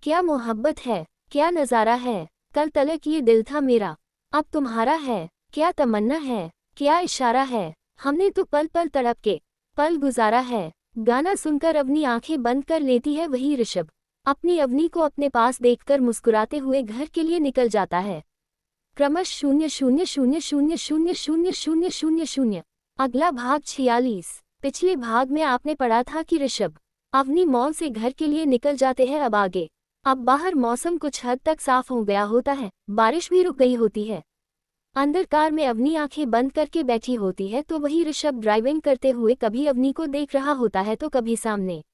क्या मोहब्बत है, क्या नज़ारा है, कल तलक ये दिल था मेरा, अब तुम्हारा है, क्या तमन्ना है, क्या इशारा है, हमने तो पल पल तड़प के पल गुजारा है। गाना सुनकर अवनी आंखें बंद कर लेती है। वही ऋषभ अपनी अवनी को अपने पास देखकर मुस्कुराते हुए घर के लिए निकल जाता है। क्रमश 0000000000। अगला भाग 46। पिछले भाग में आपने पढ़ा था कि ऋषभ अवनी मॉल से घर के लिए निकल जाते हैं। अब आगे अब बाहर मौसम कुछ हद तक साफ हो गया होता है, बारिश भी रुक गई होती है। अंदर कार में अवनी आंखें बंद करके बैठी होती है तो वही ऋषभ ड्राइविंग करते हुए कभी अवनी को देख रहा होता है तो कभी सामने।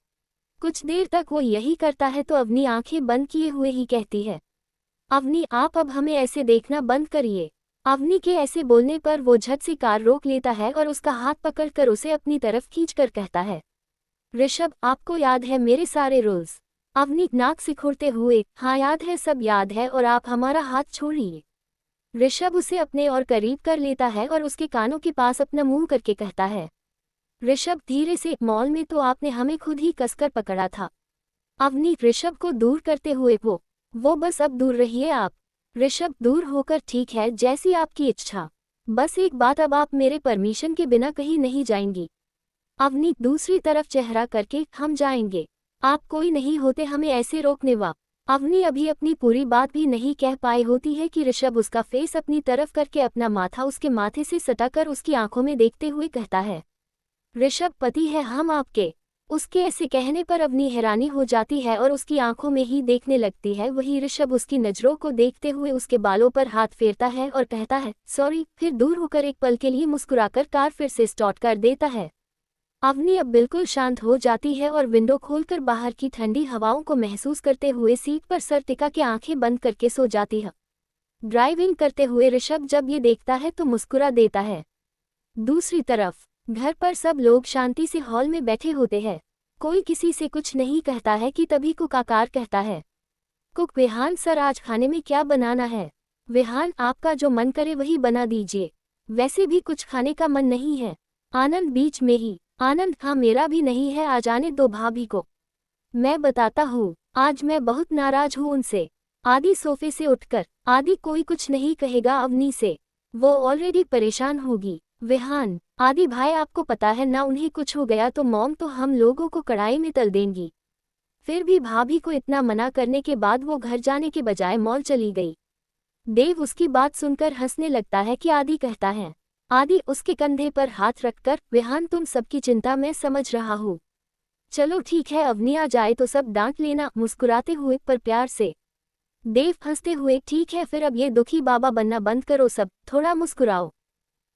कुछ देर तक वो यही करता है तो अवनी आंखें बंद किए हुए ही कहती है, अवनी आप अब हमें ऐसे देखना बंद करिए। अवनी के ऐसे बोलने पर वो झट से कार रोक लेता है और उसका हाथ पकड़कर उसे अपनी तरफ खींचकर कहता है, ऋषभ आपको याद है मेरे सारे रूल्स। अवनी नाक सिकोड़ते हुए, हाँ याद है, सब याद है और आप हमारा हाथ छोड़िए। ऋषभ उसे अपने और करीब कर लेता है और उसके कानों के पास अपना मुंह करके कहता है, ऋषभ धीरे से, मॉल में तो आपने हमें खुद ही कसकर पकड़ा था। अवनी ऋषभ को दूर करते हुए, वो बस अब दूर रहिए आप। ऋषभ दूर होकर, ठीक है जैसी आपकी इच्छा, बस एक बात, अब आप मेरे परमिशन के बिना कहीं नहीं जाएंगी। अवनी दूसरी तरफ चेहरा करके, हम जाएंगे, आप कोई नहीं होते हमें ऐसे रोकने वा। अवनी अभी अपनी पूरी बात भी नहीं कह पाई होती है कि ऋषभ उसका फेस अपनी तरफ करके अपना माथा उसके माथे से सटाकर उसकी आंखों में देखते हुए कहता है, ऋषभ पति है हम आपके। उसके ऐसे कहने पर अवनी हैरानी हो जाती है और उसकी आंखों में ही देखने लगती है। वही ऋषभ उसकी नजरों को देखते हुए उसके बालों पर हाथ फेरता है और कहता है, सॉरी, फिर दूर होकर एक पल के लिए मुस्कुराकर कार फिर से स्टार्ट कर देता है। अवनी अब बिल्कुल शांत हो जाती है और विंडो खोलकर बाहर की ठंडी हवाओं को महसूस करते हुए सीट पर सर टिका के आंखें बंद करके सो जाती है। ड्राइविंग करते हुए ऋषभ जब ये देखता है तो मुस्कुरा देता है। दूसरी तरफ घर पर सब लोग शांति से हॉल में बैठे होते हैं। कोई किसी से कुछ नहीं कहता है कि तभी कुक आकार कहता है, कुक विहान सर आज खाने में क्या बनाना है। विहान आपका जो मन करे वही बना दीजिए, वैसे भी कुछ खाने का मन नहीं है। आनंद बीच में ही, आनंद हाँ मेरा भी नहीं है, आ जाने दो भाभी को, मैं बताता हूँ आज मैं बहुत नाराज हूँ उनसे। आदि सोफे से उठकर, आदि कोई कुछ नहीं कहेगा अवनी से, वो ऑलरेडी परेशान होगी। विहान, आदि भाई आपको पता है ना, उन्हें कुछ हो गया तो मॉम तो हम लोगों को कढ़ाई में तल देंगी। फिर भी भाभी को इतना मना करने के बाद वो घर जाने के बजाय मॉल चली गई। देव उसकी बात सुनकर हंसने लगता है कि आदि कहता है। आदि उसके कंधे पर हाथ रखकर, विहान तुम सबकी चिंता मैं समझ रहा हूँ, चलो ठीक है अवनी आ जाए तो सब डांट लेना, मुस्कुराते हुए पर प्यार से। देव हंसते हुए, ठीक है फिर अब ये दुखी बाबा बनना बंद करो, सब थोड़ा मुस्कुराओ।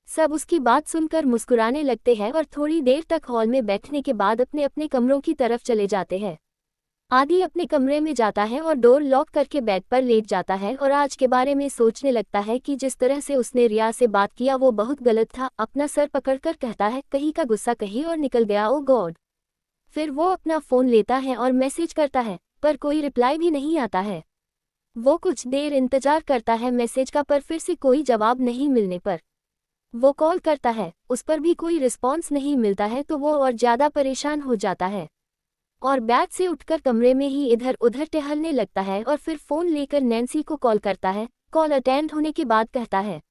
सब उसकी बात सुनकर मुस्कुराने लगते हैं और थोड़ी देर तक हॉल में बैठने के बाद अपने अपने कमरों की तरफ चले जाते हैं। आदि अपने कमरे में जाता है और डोर लॉक करके बेड पर लेट जाता है और आज के बारे में सोचने लगता है कि जिस तरह से उसने रिया से बात किया वो बहुत गलत था। अपना सर पकड़कर कहता है, कहीं का गुस्सा कहीं और निकल गया, ओ गॉड। फिर वो अपना फ़ोन लेता है और मैसेज करता है, पर कोई रिप्लाई भी नहीं आता है। वो कुछ देर इंतजार करता है मैसेज का, पर फिर से कोई जवाब नहीं मिलने पर वो कॉल करता है, उस पर भी कोई रिस्पॉन्स नहीं मिलता है तो वो और ज़्यादा परेशान हो जाता है और बेड से उठकर कमरे में ही इधर उधर टहलने लगता है और फिर फ़ोन लेकर नैन्सी को कॉल करता है। कॉल अटेंड होने के बाद कहता है,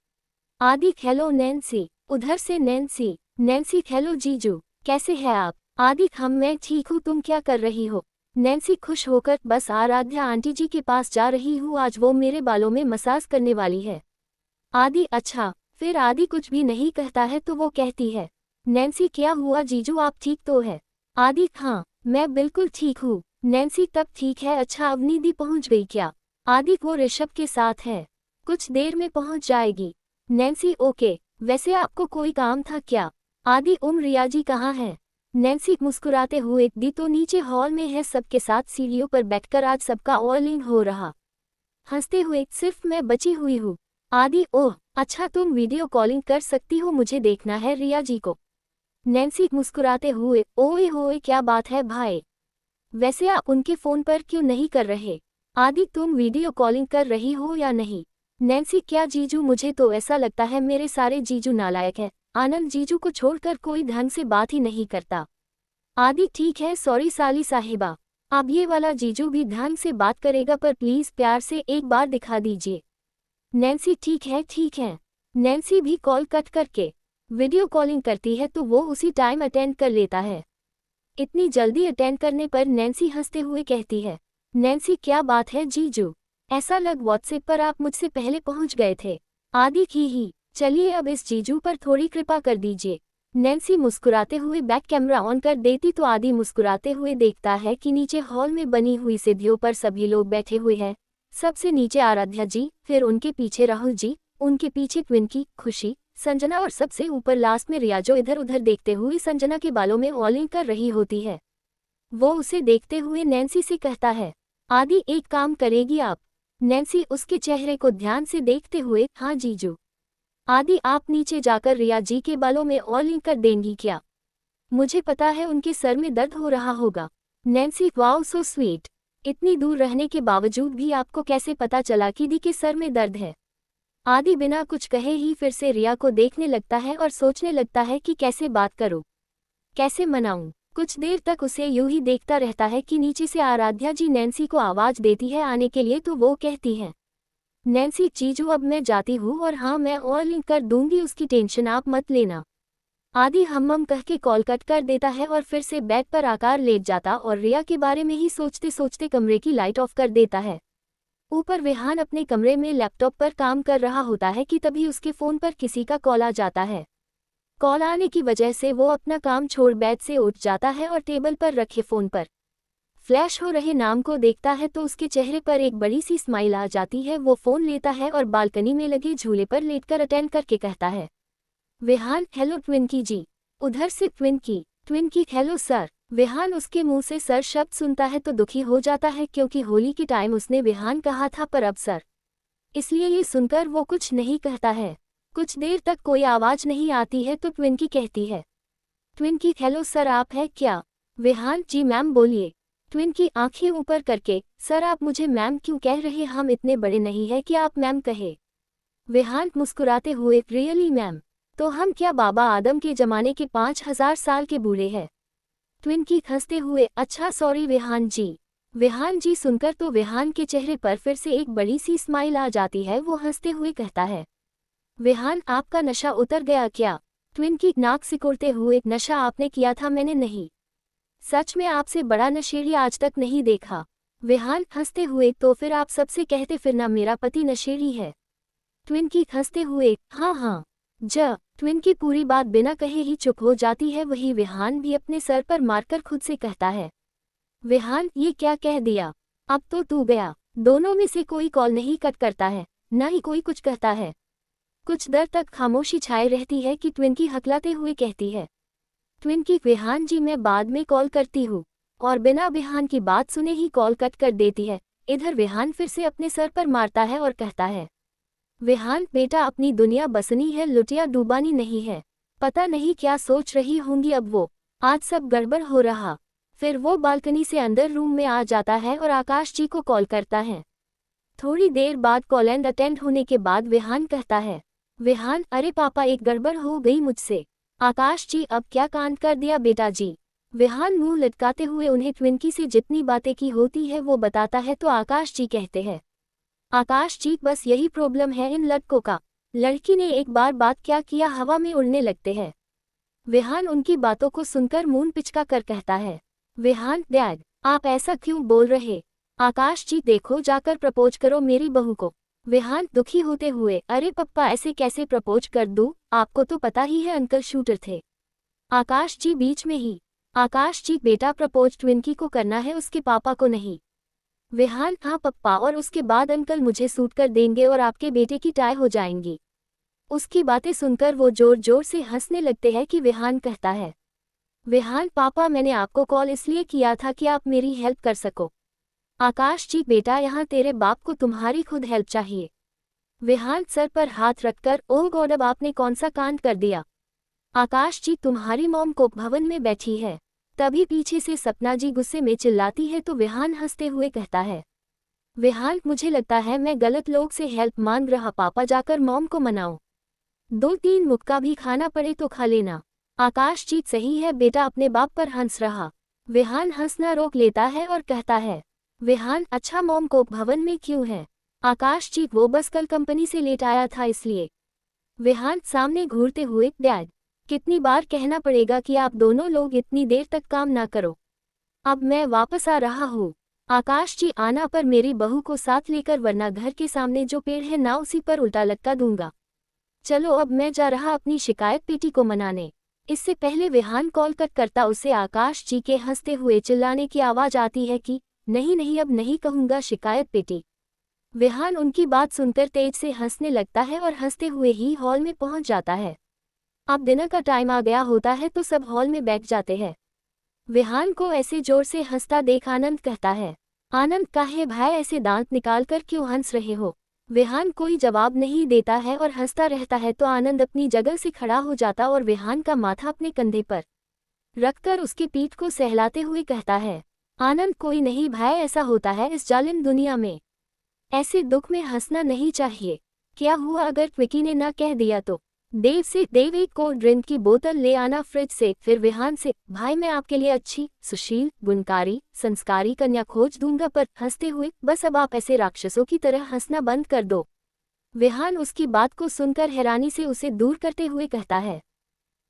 आदि हेलो नैन्सी। उधर से नैन्सी, हेलो जीजू, कैसे हैं आप। आदि मैं ठीक हूँ, तुम क्या कर रही हो। नैन्सी खुश होकर, बस आराध्या आंटी जी के पास जा रही हूँ, आज वो मेरे बालों में मसाज करने वाली है। आदि अच्छा। फिर आदि कुछ भी नहीं कहता है तो वो कहती है, नैन्सी क्या हुआ जीजू, आप ठीक तो है? आदि हाँ, मैं बिल्कुल ठीक हूँ। नैन्सी तब ठीक है, अच्छा अवनीदी पहुँच गई क्या? आदि वो ऋषभ के साथ है, कुछ देर में पहुँच जाएगी। नैन्सी ओके, वैसे आपको कोई काम था क्या? आदि रिया जी कहाँ है? नैन्सी मुस्कुराते हुए, दी तो नीचे हॉल में है, सबके साथ सीढ़ियों पर बैठकर आज सबका ऑलिंग हो रहा। हंसते हुए, सिर्फ मैं बची हुई हूँ। आदि ओह अच्छा, तुम वीडियो कॉलिंग कर सकती हो, मुझे देखना है रिया जी को। नैन्सी मुस्कुराते हुए, ओए होए क्या बात है भाई, वैसे आप उनके फ़ोन पर क्यों नहीं कर रहे? आदि तुम वीडियो कॉलिंग कर रही हो या नहीं? नैन्सी क्या जीजू, मुझे तो ऐसा लगता है मेरे सारे जीजू नालायक है, आनंद जीजू को छोड़कर कोई ढंग से बात ही नहीं करता। आदि ठीक है, सॉरी साली साहिबा, अब ये वाला जीजू भी ढंग से बात करेगा, पर प्लीज़ प्यार से एक बार दिखा दीजिए। नैन्सी ठीक है ठीक है। नैन्सी भी कॉल कट करके वीडियो कॉलिंग करती है तो वो उसी टाइम अटेंड कर लेता है। इतनी जल्दी अटेंड करने पर नैन्सी हंसते हुए कहती है, नैन्सी क्या बात है जीजू, ऐसा लग व्हाट्सएप पर आप मुझसे पहले पहुंच गए थे। आदि ही चलिए अब इस जीजू पर थोड़ी कृपा कर दीजिए। नैन्सी मुस्कुराते हुए बैक कैमरा ऑन कर देती तो आदि मुस्कुराते हुए देखता है कि नीचे हॉल में बनी हुई सीढ़ियों पर सभी लोग बैठे हुए हैं। सबसे नीचे आराध्या जी, फिर उनके पीछे राहुल जी, उनके पीछे ट्विंकी, खुशी, संजना और सबसे ऊपर लास्ट में रिया, जो इधर उधर देखते हुए संजना के बालों में ऑलिंग कर रही होती है। वो उसे देखते हुए नैन्सी से कहता है, आदि एक काम करेगी आप? नैन्सी उसके चेहरे को ध्यान से देखते हुए, हाँ जीजू। आदि आप नीचे जाकर रिया जी के बालों में ऑलिंग कर देंगी क्या? मुझे पता है उनके सर में दर्द हो रहा होगा। नैन्सी वाओ सो स्वीट, इतनी दूर रहने के बावजूद भी आपको कैसे पता चला कि दी के सर में दर्द है? आदि बिना कुछ कहे ही फिर से रिया को देखने लगता है और सोचने लगता है कि कैसे बात करूं, कैसे मनाऊं। कुछ देर तक उसे यूं ही देखता रहता है कि नीचे से आराध्या जी नैन्सी को आवाज देती है आने के लिए, तो वो कहती है, नैन्सी जीजू अब मैं जाती हूँ, और हाँ मैं ऑलिंग कर दूंगी, उसकी टेंशन आप मत लेना। आदि हम कह के कॉल कट कर देता है और फिर से बेड पर आकर लेट जाता और रिया के बारे में ही सोचते सोचते कमरे की लाइट ऑफ कर देता है। ऊपर विहान अपने कमरे में लैपटॉप पर काम कर रहा होता है कि तभी उसके फ़ोन पर किसी का कॉल आ जाता है। कॉल आने की वजह से वो अपना काम छोड़ बेड से उठ जाता है और टेबल पर रखे फ़ोन पर फ्लैश हो रहे नाम को देखता है तो उसके चेहरे पर एक बड़ी सी स्माइल आ जाती है। वो फ़ोन लेता है और बालकनी में लगे झूले पर लेटकर अटेंड करके कहता है, विहान हेलो ट्विंकी जी। उधर से ट्विंकी हेलो सर। विहान उसके मुंह से सर शब्द सुनता है तो दुखी हो जाता है, क्योंकि होली के टाइम उसने विहान कहा था पर अब सर, इसलिए ये सुनकर वो कुछ नहीं कहता है। कुछ देर तक कोई आवाज नहीं आती है तो ट्विंकी कहती है, ट्विंकी हेलो सर आप है क्या? विहान जी मैम बोलिए। ट्विंकी आंखें ऊपर करके, सर आप मुझे मैम क्यों कह रहे, हम इतने बड़े नहीं है कि आप मैम कहे। विहान मुस्कुराते हुए, रियली मैम, तो हम क्या बाबा आदम के जमाने के 5000 साल के बूढ़े हैं? ट्विंकी हंसते हुए, अच्छा सॉरी विहान जी। विहान जी सुनकर तो विहान के चेहरे पर फिर से एक बड़ी सी स्माइल आ जाती है। वो हंसते हुए कहता है, विहान आपका नशा उतर गया क्या? ट्विंकी नाक सिकोड़ते हुए, नशा आपने किया था, मैंने नहीं। सच में आपसे बड़ा नशेड़ी आज तक नहीं देखा। विहान हंसते हुए, तो फिर आप सबसे कहते फिरना मेरा पति नशेड़ी है। ट्विंकी हंसते हुए, हाँ हाँ। ट्विंकी पूरी बात बिना कहे ही चुप हो जाती है। वही विहान भी अपने सर पर मारकर खुद से कहता है, विहान ये क्या कह दिया, अब तो तू गया। दोनों में से कोई कॉल नहीं कट करता है, न ही कोई कुछ कहता है। कुछ देर तक खामोशी छाई रहती है कि ट्विंकी हकलाते हुए कहती है, ट्विंकी विहान जी मैं बाद में कॉल करती हूँ, और बिना विहान की बात सुने ही कॉल कट कर देती है। इधर विहान फिर से अपने सर पर मारता है और कहता है, विहान बेटा अपनी दुनिया बसनी है, लुटिया डूबानी नहीं है। पता नहीं क्या सोच रही होंगी अब वो, आज सब गड़बड़ हो रहा। फिर वो बालकनी से अंदर रूम में आ जाता है और आकाश जी को कॉल करता है। थोड़ी देर बाद कॉल एंड अटेंड होने के बाद विहान कहता है, विहान अरे पापा एक गड़बड़ हो गई मुझसे। आकाश जी अब क्या कांड कर दिया बेटा जी? विहान मुंह लटकाते हुए उन्हें ट्विंकी से जितनी बातें की होती है वो बताता है तो आकाश जी कहते हैं, आकाश जी बस यही प्रॉब्लम है इन लड़कों का, लड़की ने एक बार बात क्या किया हवा में उड़ने लगते हैं। विहान उनकी बातों को सुनकर मुंह पिचका कर कहता है, विहान डैड आप ऐसा क्यों बोल रहे? आकाश जी देखो जाकर प्रपोज करो मेरी बहू को। विहान दुखी होते हुए, अरे पप्पा ऐसे कैसे प्रपोज कर दूं, आपको तो पता ही है अंकल शूटर थे। आकाश जी बीच में ही, आकाश जी बेटा प्रपोज ट्विंकी को करना है उसके पापा को नहीं। विहान हाँ पप्पा, और उसके बाद अंकल मुझे सूट कर देंगे और आपके बेटे की टाई हो जाएंगी। उसकी बातें सुनकर वो जोर जोर से हंसने लगते हैं कि विहान कहता है, विहान पापा मैंने आपको कॉल इसलिए किया था कि आप मेरी हेल्प कर सको। आकाश जी बेटा यहाँ तेरे बाप को तुम्हारी खुद हेल्प चाहिए। विहान सर पर हाथ रखकर, ओह गॉड अब आपने कौन सा कांड कर दिया। आकाश जी तुम्हारी मॉम को भवन में बैठी है। तभी पीछे से सपना जी गुस्से में चिल्लाती है तो विहान हंसते हुए कहता है, विहान मुझे लगता है मैं गलत लोग से हेल्प मांग रहा, पापा जाकर मॉम को मनाओ। 2-3 मुक्का भी खाना पड़े तो खा लेना। आकाश जी सही है बेटा, अपने बाप पर हंस रहा। विहान हंसना रोक लेता है और कहता है, विहान अच्छा मॉम को भवन में क्यों है? आकाश जी वो बस कल कंपनी से लेट आया था इसलिए। विहान सामने घूरते हुए, डैड कितनी बार कहना पड़ेगा कि आप दोनों लोग इतनी देर तक काम ना करो। अब मैं वापस आ रहा हूँ। आकाश जी आना पर मेरी बहू को साथ लेकर, वरना घर के सामने जो पेड़ है ना उसी पर उल्टा लटका दूंगा। चलो अब मैं जा रहा अपनी शिकायत पेटी को मनाने। इससे पहले विहान कॉल कट करता उसे आकाश जी के हंसते हुए चिल्लाने की आवाज आती है कि नहीं नहीं अब नहीं कहूंगा शिकायत पेटी। विहान उनकी बात सुनकर तेज से हंसने लगता है और हंसते हुए ही हॉल में पहुंच जाता है। अब डिनर का टाइम आ गया होता है तो सब हॉल में बैठ जाते हैं। विहान को ऐसे जोर से हंसता देख आनंद कहता है, आनंद काहे भाई ऐसे दांत निकालकर क्यों हंस रहे हो? विहान कोई जवाब नहीं देता है और हंसता रहता है तो आनंद अपनी जगह से खड़ा हो जाता और विहान का माथा अपने कंधे पर रखकर उसकी पीठ को सहलाते हुए कहता है, आनंद कोई नहीं भाई, ऐसा होता है इस जालिम दुनिया में। ऐसे दुख में हंसना नहीं चाहिए। क्या हुआ अगर ट्विकी ने ना कह दिया तो? देव एक कोल्ड ड्रिंक की बोतल ले आना फ्रिज से। फिर विहान से, भाई मैं आपके लिए अच्छी सुशील गुणकारी संस्कारी कन्या खोज दूंगा, पर हंसते हुए, बस अब आप ऐसे राक्षसों की तरह हंसना बंद कर दो। विहान उसकी बात को सुनकर हैरानी से उसे दूर करते हुए कहता है।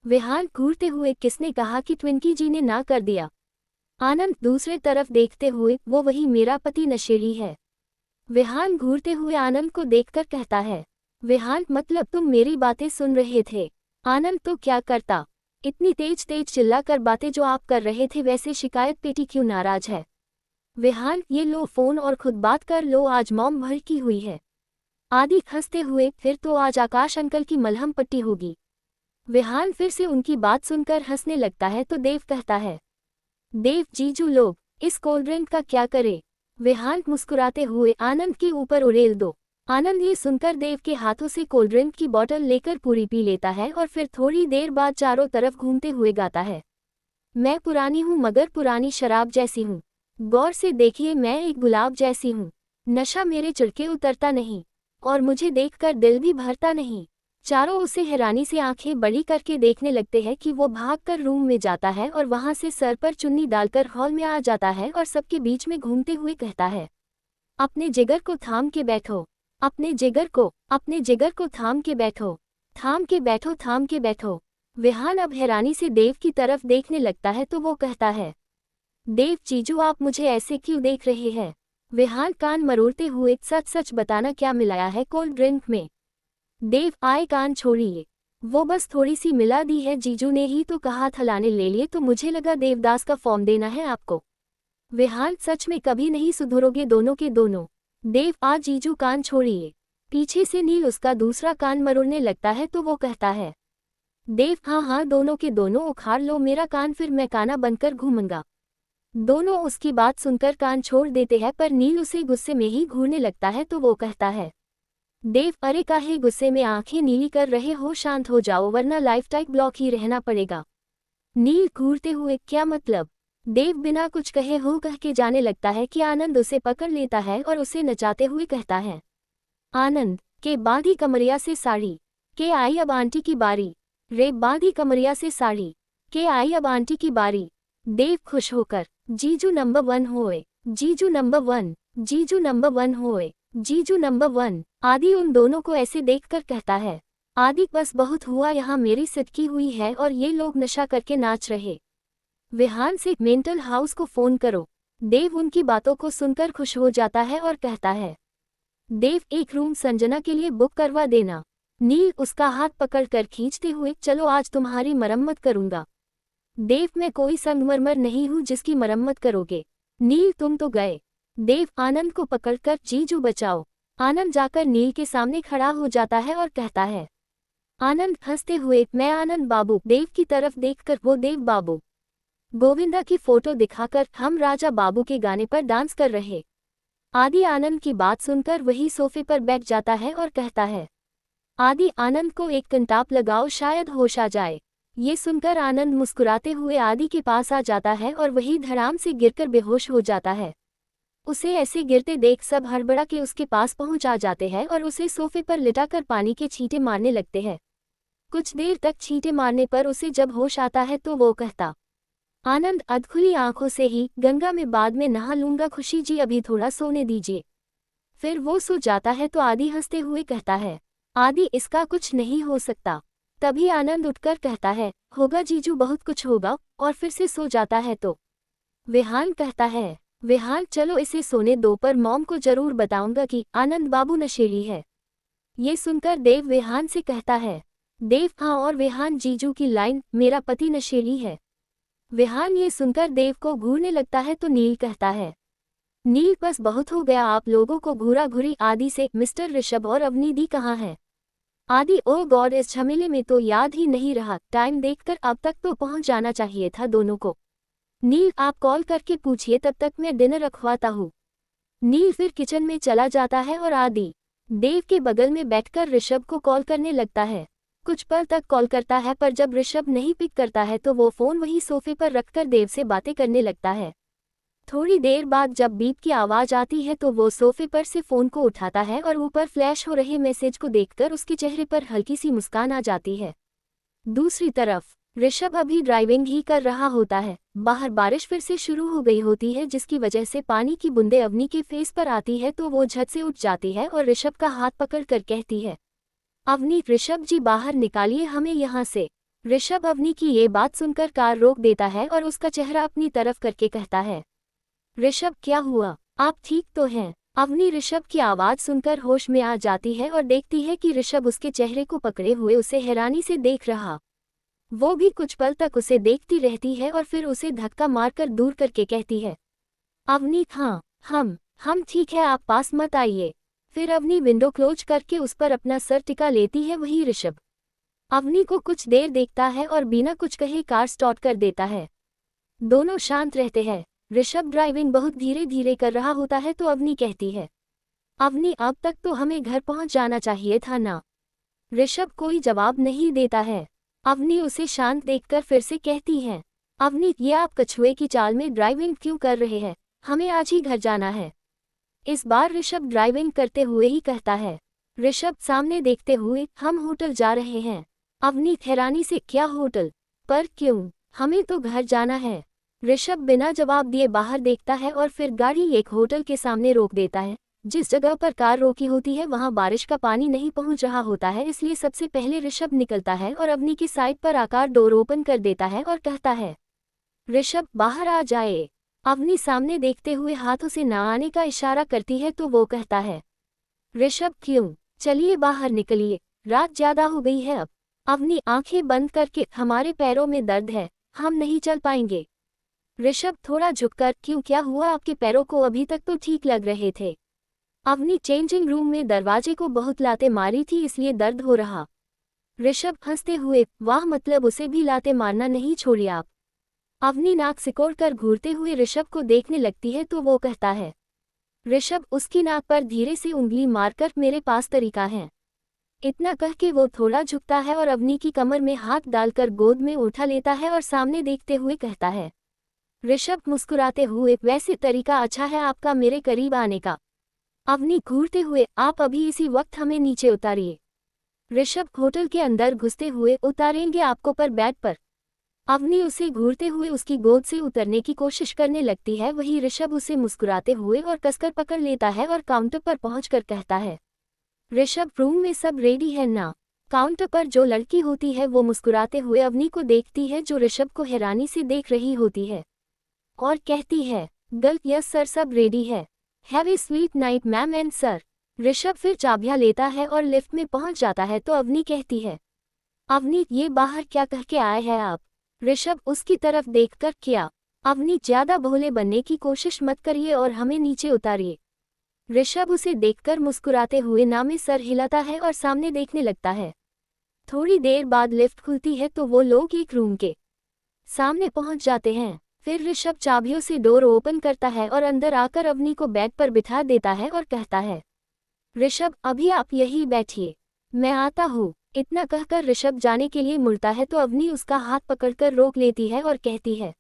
विहान घूरते हुए, किसने कहा कि ट्विंकी जी ने ना कर दिया? आनंद दूसरे तरफ देखते हुए, वो वही मेरा पति नशेड़ी है। विहान घूरते हुए आनंद को देखकर कहता है, विहान मतलब तुम मेरी बातें सुन रहे थे? आनंद तो क्या करता, इतनी तेज तेज चिल्लाकर बातें जो आप कर रहे थे। वैसे शिकायत पेटी क्यों नाराज है? विहान ये लो फोन और खुद बात कर लो, आज मॉम भर की हुई है। आदि हंसते हुए, फिर तो आज आकाश अंकल की मलहम पट्टी होगी। विहान फिर से उनकी बात सुनकर हंसने लगता है तो देव कहता है, देव जीजू लोग इस कोल्ड ड्रिंक का क्या करे? विहान मुस्कुराते हुए, आनंद के ऊपर उड़ेल दो। आनंद ये सुनकर देव के हाथों से कोल्ड ड्रिंक की बोतल लेकर पूरी पी लेता है और फिर थोड़ी देर बाद चारों तरफ घूमते हुए गाता है, मैं पुरानी हूँ मगर पुरानी शराब जैसी हूँ। गौर से देखिए मैं एक गुलाब जैसी हूँ। नशा मेरे चिढ़के उतरता नहीं और मुझे देखकर दिल भी भरता नहीं। चारों उसे हैरानी से आंखें बड़ी करके देखने लगते हैं कि वो भागकर रूम में जाता है और वहां से सर पर चुन्नी डालकर हॉल में आ जाता है और सबके बीच में घूमते हुए कहता है, अपने जिगर को थाम के बैठो, अपने जिगर को थाम के बैठो, थाम के बैठो, थाम के बैठो। विहान अब हैरानी से देव की तरफ देखने लगता है तो वो कहता है, देव जीजू आप मुझे ऐसे क्यों देख रहे हैं? विहान कान मरोड़ते हुए, सच सच बताना क्या मिलाया है कोल्ड ड्रिंक में? देव आए कान छोड़िए, वो बस थोड़ी सी मिला दी है, जीजू ने ही तो कहा था लाने, ले लिए तो मुझे लगा देवदास का फॉर्म देना है आपको। विहान सच में कभी नहीं सुधरोगे दोनों के दोनों। देव आ जीजू कान छोड़िए। पीछे से नील उसका दूसरा कान मरोड़ने लगता है तो वो कहता है, देव हाँ हाँ दोनों के दोनों उखाड़ लो मेरा कान, फिर मैं काना बनकर घूमूंगा। दोनों उसकी बात सुनकर कान छोड़ देते हैं पर नील उसे गुस्से में ही घूरने लगता है तो वो कहता है, देव अरे काहे गुस्से में आंखें नीली कर रहे हो, शांत हो जाओ वरना लाइफ टाइम ब्लॉक ही रहना पड़ेगा। नील घूरते हुए, क्या मतलब? देव बिना कुछ कहे हो कह के जाने लगता है कि आनंद उसे पकड़ लेता है और उसे नचाते हुए कहता है, आनंद के बांधी कमरिया से साड़ी, के आई अब आंटी की बारी। रे बांधी कमरिया से साड़ी, के आई अब आंटी की बारी। देव खुश होकर, जीजू नंबर 1 होए, जीजू नंबर 1, जीजू नंबर 1 होए, जीजू नंबर 1। आदि उन दोनों को ऐसे देखकर कहता है, आदि बस बहुत हुआ, यहाँ मेरी सिटकी हुई है और ये लोग नशा करके नाच रहे। विहान से मेंटल हाउस को फोन करो। देव उनकी बातों को सुनकर खुश हो जाता है और कहता है, देव एक रूम संजना के लिए बुक करवा देना। नील उसका हाथ पकड़कर खींचते हुए, चलो आज तुम्हारी मरम्मत करूंगा। देव मैं कोई संगमरमर नहीं हूँ जिसकी मरम्मत करोगे। नील तुम तो गए। देव आनंद को पकड़कर, जीजू बचाओ। आनंद जाकर नील के सामने खड़ा हो जाता है और कहता है, आनंद हंसते हुए, मैं आनंद बाबू। देव की तरफ देखकर वो देव बाबू। गोविंदा की फोटो दिखाकर, हम राजा बाबू के गाने पर डांस कर रहे। आदि आनंद की बात सुनकर वही सोफे पर बैठ जाता है और कहता है, आदि आनंद को एक कंटाप लगाओ, शायद होश आ जाए। ये सुनकर आनंद मुस्कुराते हुए आदि के पास आ जाता है और वही धड़ाम से गिरकर बेहोश हो जाता है। उसे ऐसे गिरते देख सब हड़बड़ा के उसके पास पहुंच आ जाते हैं और उसे सोफे पर लिटाकर पानी के छींटे मारने लगते हैं। कुछ देर तक छींटे मारने पर उसे जब होश आता है तो वो कहता, आनंद अधखुली आंखों से ही, गंगा में बाद में नहा लूंगा, खुशी जी अभी थोड़ा सोने दीजिए। फिर वो सो जाता है तो आदि हंसते हुए कहता है, आदि इसका कुछ नहीं हो सकता। तभी आनंद उठकर कहता है, होगा जीजू, बहुत कुछ होगा, और फिर से सो जाता है तो विहान कहता है, विहान चलो इसे सोने दो, पर मॉम को जरूर बताऊंगा कि आनंद बाबू नशेड़ी है। ये सुनकर देव विहान से कहता है, देव हाँ, और विहान जीजू की लाइन, मेरा पति नशेड़ी है। विहान ये सुनकर देव को घूरने लगता है तो नील कहता है, नील बस बहुत हो गया आप लोगों को घूरा घूरी। आदि से, मिस्टर ऋषभ और अवनी दी कहाँ है? आदि ओ गॉड, इस झमेले में तो याद ही नहीं रहा। टाइम देखकर अब तक तो पहुंच जाना चाहिए था दोनों को। नील आप कॉल करके पूछिए, तब तक मैं डिनर रखवाता हूँ। नील फिर किचन में चला जाता है और आदि देव के बगल में बैठकर ऋषभ को कॉल करने लगता है। कुछ पल तक कॉल करता है, पर जब ऋषभ नहीं पिक करता है तो वो फोन वही सोफे पर रखकर देव से बातें करने लगता है। थोड़ी देर बाद जब बीप की आवाज आती है तो वो सोफे पर से फोन को उठाता है और ऊपर फ्लैश हो रहे मैसेज को देखकर उसके चेहरे पर हल्की सी मुस्कान आ जाती है। दूसरी तरफ ऋषभ अभी ड्राइविंग ही कर रहा होता है। बाहर बारिश फिर से शुरू हो गई होती है, जिसकी वजह से पानी की बूंदें अवनी के फेस पर आती है तो वो झट से उठ जाती है और ऋषभ का हाथ पकड़कर कहती है, अवनी, ऋषभ जी बाहर निकालिए हमें यहाँ से। ऋषभ अवनी की ये बात सुनकर कार रोक देता है और उसका चेहरा अपनी तरफ करके कहता है, ऋषभ क्या हुआ, आप ठीक तो हैं? अवनी ऋषभ की आवाज सुनकर होश में आ जाती है और देखती है कि ऋषभ उसके चेहरे को पकड़े हुए उसे हैरानी से देख रहा। वो भी कुछ पल तक उसे देखती रहती है और फिर उसे धक्का मारकर दूर करके कहती है, अवनी हाँ, हम ठीक है, आप पास मत आइए। फिर अवनी विंडो क्लोज करके उस पर अपना सर टिका लेती है वही ऋषभ। अवनी को कुछ देर देखता है और बिना कुछ कहे कार स्टार्ट कर देता है। दोनों शांत रहते हैं। ऋषभ ड्राइविंग बहुत धीरे धीरे कर रहा होता है तो अवनी कहती है, अवनी अब तक तो हमें घर पहुंच जाना चाहिए था ना। ऋषभ कोई जवाब नहीं देता है। अवनी उसे शांत देखकर फिर से कहती है, अवनी ये आप कछुए की चाल में ड्राइविंग क्यों कर रहे हैं? हमें आज ही घर जाना है। इस बार ऋषभ ड्राइविंग करते हुए ही कहता है। ऋषभ सामने देखते हुए, हम होटल जा रहे हैं। अवनी हैरानी से, क्या होटल? पर क्यों? हमें तो घर जाना है। ऋषभ बिना जवाब दिए बाहर देखता है और फिर गाड़ी एक होटल के सामने रोक देता है। जिस जगह पर कार रोकी होती है वहां बारिश का पानी नहीं पहुंच रहा होता है, इसलिए सबसे पहले ऋषभ निकलता है और अवनी की साइड पर आकर डोर ओपन कर देता है और कहता है, ऋषभ बाहर आ जाए। अवनी सामने देखते हुए हाथों से ना आने का इशारा करती है तो वो कहता है, ऋषभ क्यों? चलिए बाहर निकलिए, रात ज्यादा हो गई है अब। अवनी आंखें बंद करके, हमारे पैरों में दर्द है, हम नहीं चल पाएंगे। ऋषभ थोड़ा झुककर, क्यों, क्या हुआ आपके पैरों को? अभी तक तो ठीक लग रहे थे। अवनी चेंजिंग रूम में दरवाजे को बहुत लाते मारी थी इसलिए दर्द हो रहा। ऋषभ हंसते हुए, वाह, मतलब उसे भी लाते मारना नहीं छोड़ी आप। अवनी नाक सिकोड़कर घूरते हुए ऋषभ को देखने लगती है तो वो कहता है, ऋषभ उसकी नाक पर धीरे से उंगली मारकर, मेरे पास तरीका है। इतना कह के वो थोड़ा झुकता है और अवनी की कमर में हाथ डालकर गोद में उठा लेता है और सामने देखते हुए कहता है, ऋषभ मुस्कुराते हुए, वैसे तरीका अच्छा है आपका मेरे करीब आने का। अवनी घूरते हुए, आप अभी इसी वक्त हमें नीचे उतारिए। ऋषभ होटल के अंदर घुसते हुए, उतारेंगे आपको पर बेड पर। अवनी उसे घूरते हुए उसकी गोद से उतरने की कोशिश करने लगती है, वही ऋषभ उसे मुस्कुराते हुए और कसकर पकड़ लेता है और काउंटर पर पहुंचकर कहता है, ऋषभ रूम में सब रेडी है ना? काउंटर पर जो लड़की होती है वो मुस्कुराते हुए अवनी को देखती है जो ऋषभ को हैरानी से देख रही होती है और कहती है, गल्प यस सर सब रेडी है। Have a sweet night ma'am and sir. Rishabh फिर चाबियां लेता है और लिफ्ट में पहुंच जाता है तो अवनी कहती है, अवनीत ये बाहर क्या कह के आए हैं आप? ऋषभ उसकी तरफ देखकर क्या? अवनीत ज्यादा भोले बनने की कोशिश मत करिए और हमें नीचे उतारिए। ऋषभ उसे देखकर मुस्कुराते हुए ना में सर हिलाता है और सामने देखने लगता है। थोड़ी देर बाद लिफ्ट खुलती है तो वो लोग एक रूम के सामने पहुंच जाते हैं। फिर ऋषभ चाबियों से डोर ओपन करता है और अंदर आकर अवनी को बेड पर बिठा देता है और कहता है, ऋषभ अभी आप यहीं बैठिए, मैं आता हूँ। इतना कहकर ऋषभ जाने के लिए मुड़ता है तो अवनी उसका हाथ पकड़कर रोक लेती है और कहती है,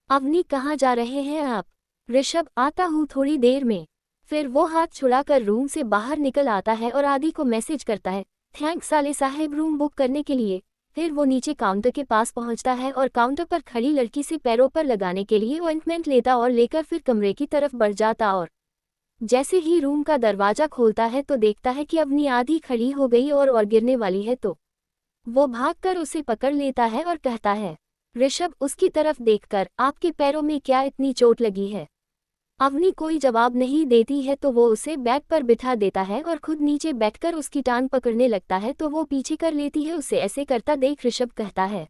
अवनी कहाँ जा रहे हैं आप? ऋषभ आता हूँ थोड़ी देर में। फिर वो हाथ छुड़ाकर रूम से बाहर निकल आता है और आदि को मैसेज करता है, थैंक्स साले साहब रूम बुक करने के लिए। फिर वो नीचे काउंटर के पास पहुंचता है और काउंटर पर खड़ी लड़की से पैरों पर लगाने के लिए ऑइंटमेंट लेता और लेकर फिर कमरे की तरफ बढ़ जाता और जैसे ही रूम का दरवाजा खोलता है तो देखता है कि अवनी आधी खड़ी हो गई और गिरने वाली है तो वो भागकर उसे पकड़ लेता है और कहता है, ऋषभ उसकी तरफ देखकर, आपके पैरों में क्या इतनी चोट लगी है? अवनी कोई जवाब नहीं देती है तो वो उसे बेड पर बिठा देता है और खुद नीचे बैठकर उसकी टांग पकड़ने लगता है तो वो पीछे कर लेती है। उसे ऐसे करता देख ऋषभ कहता है,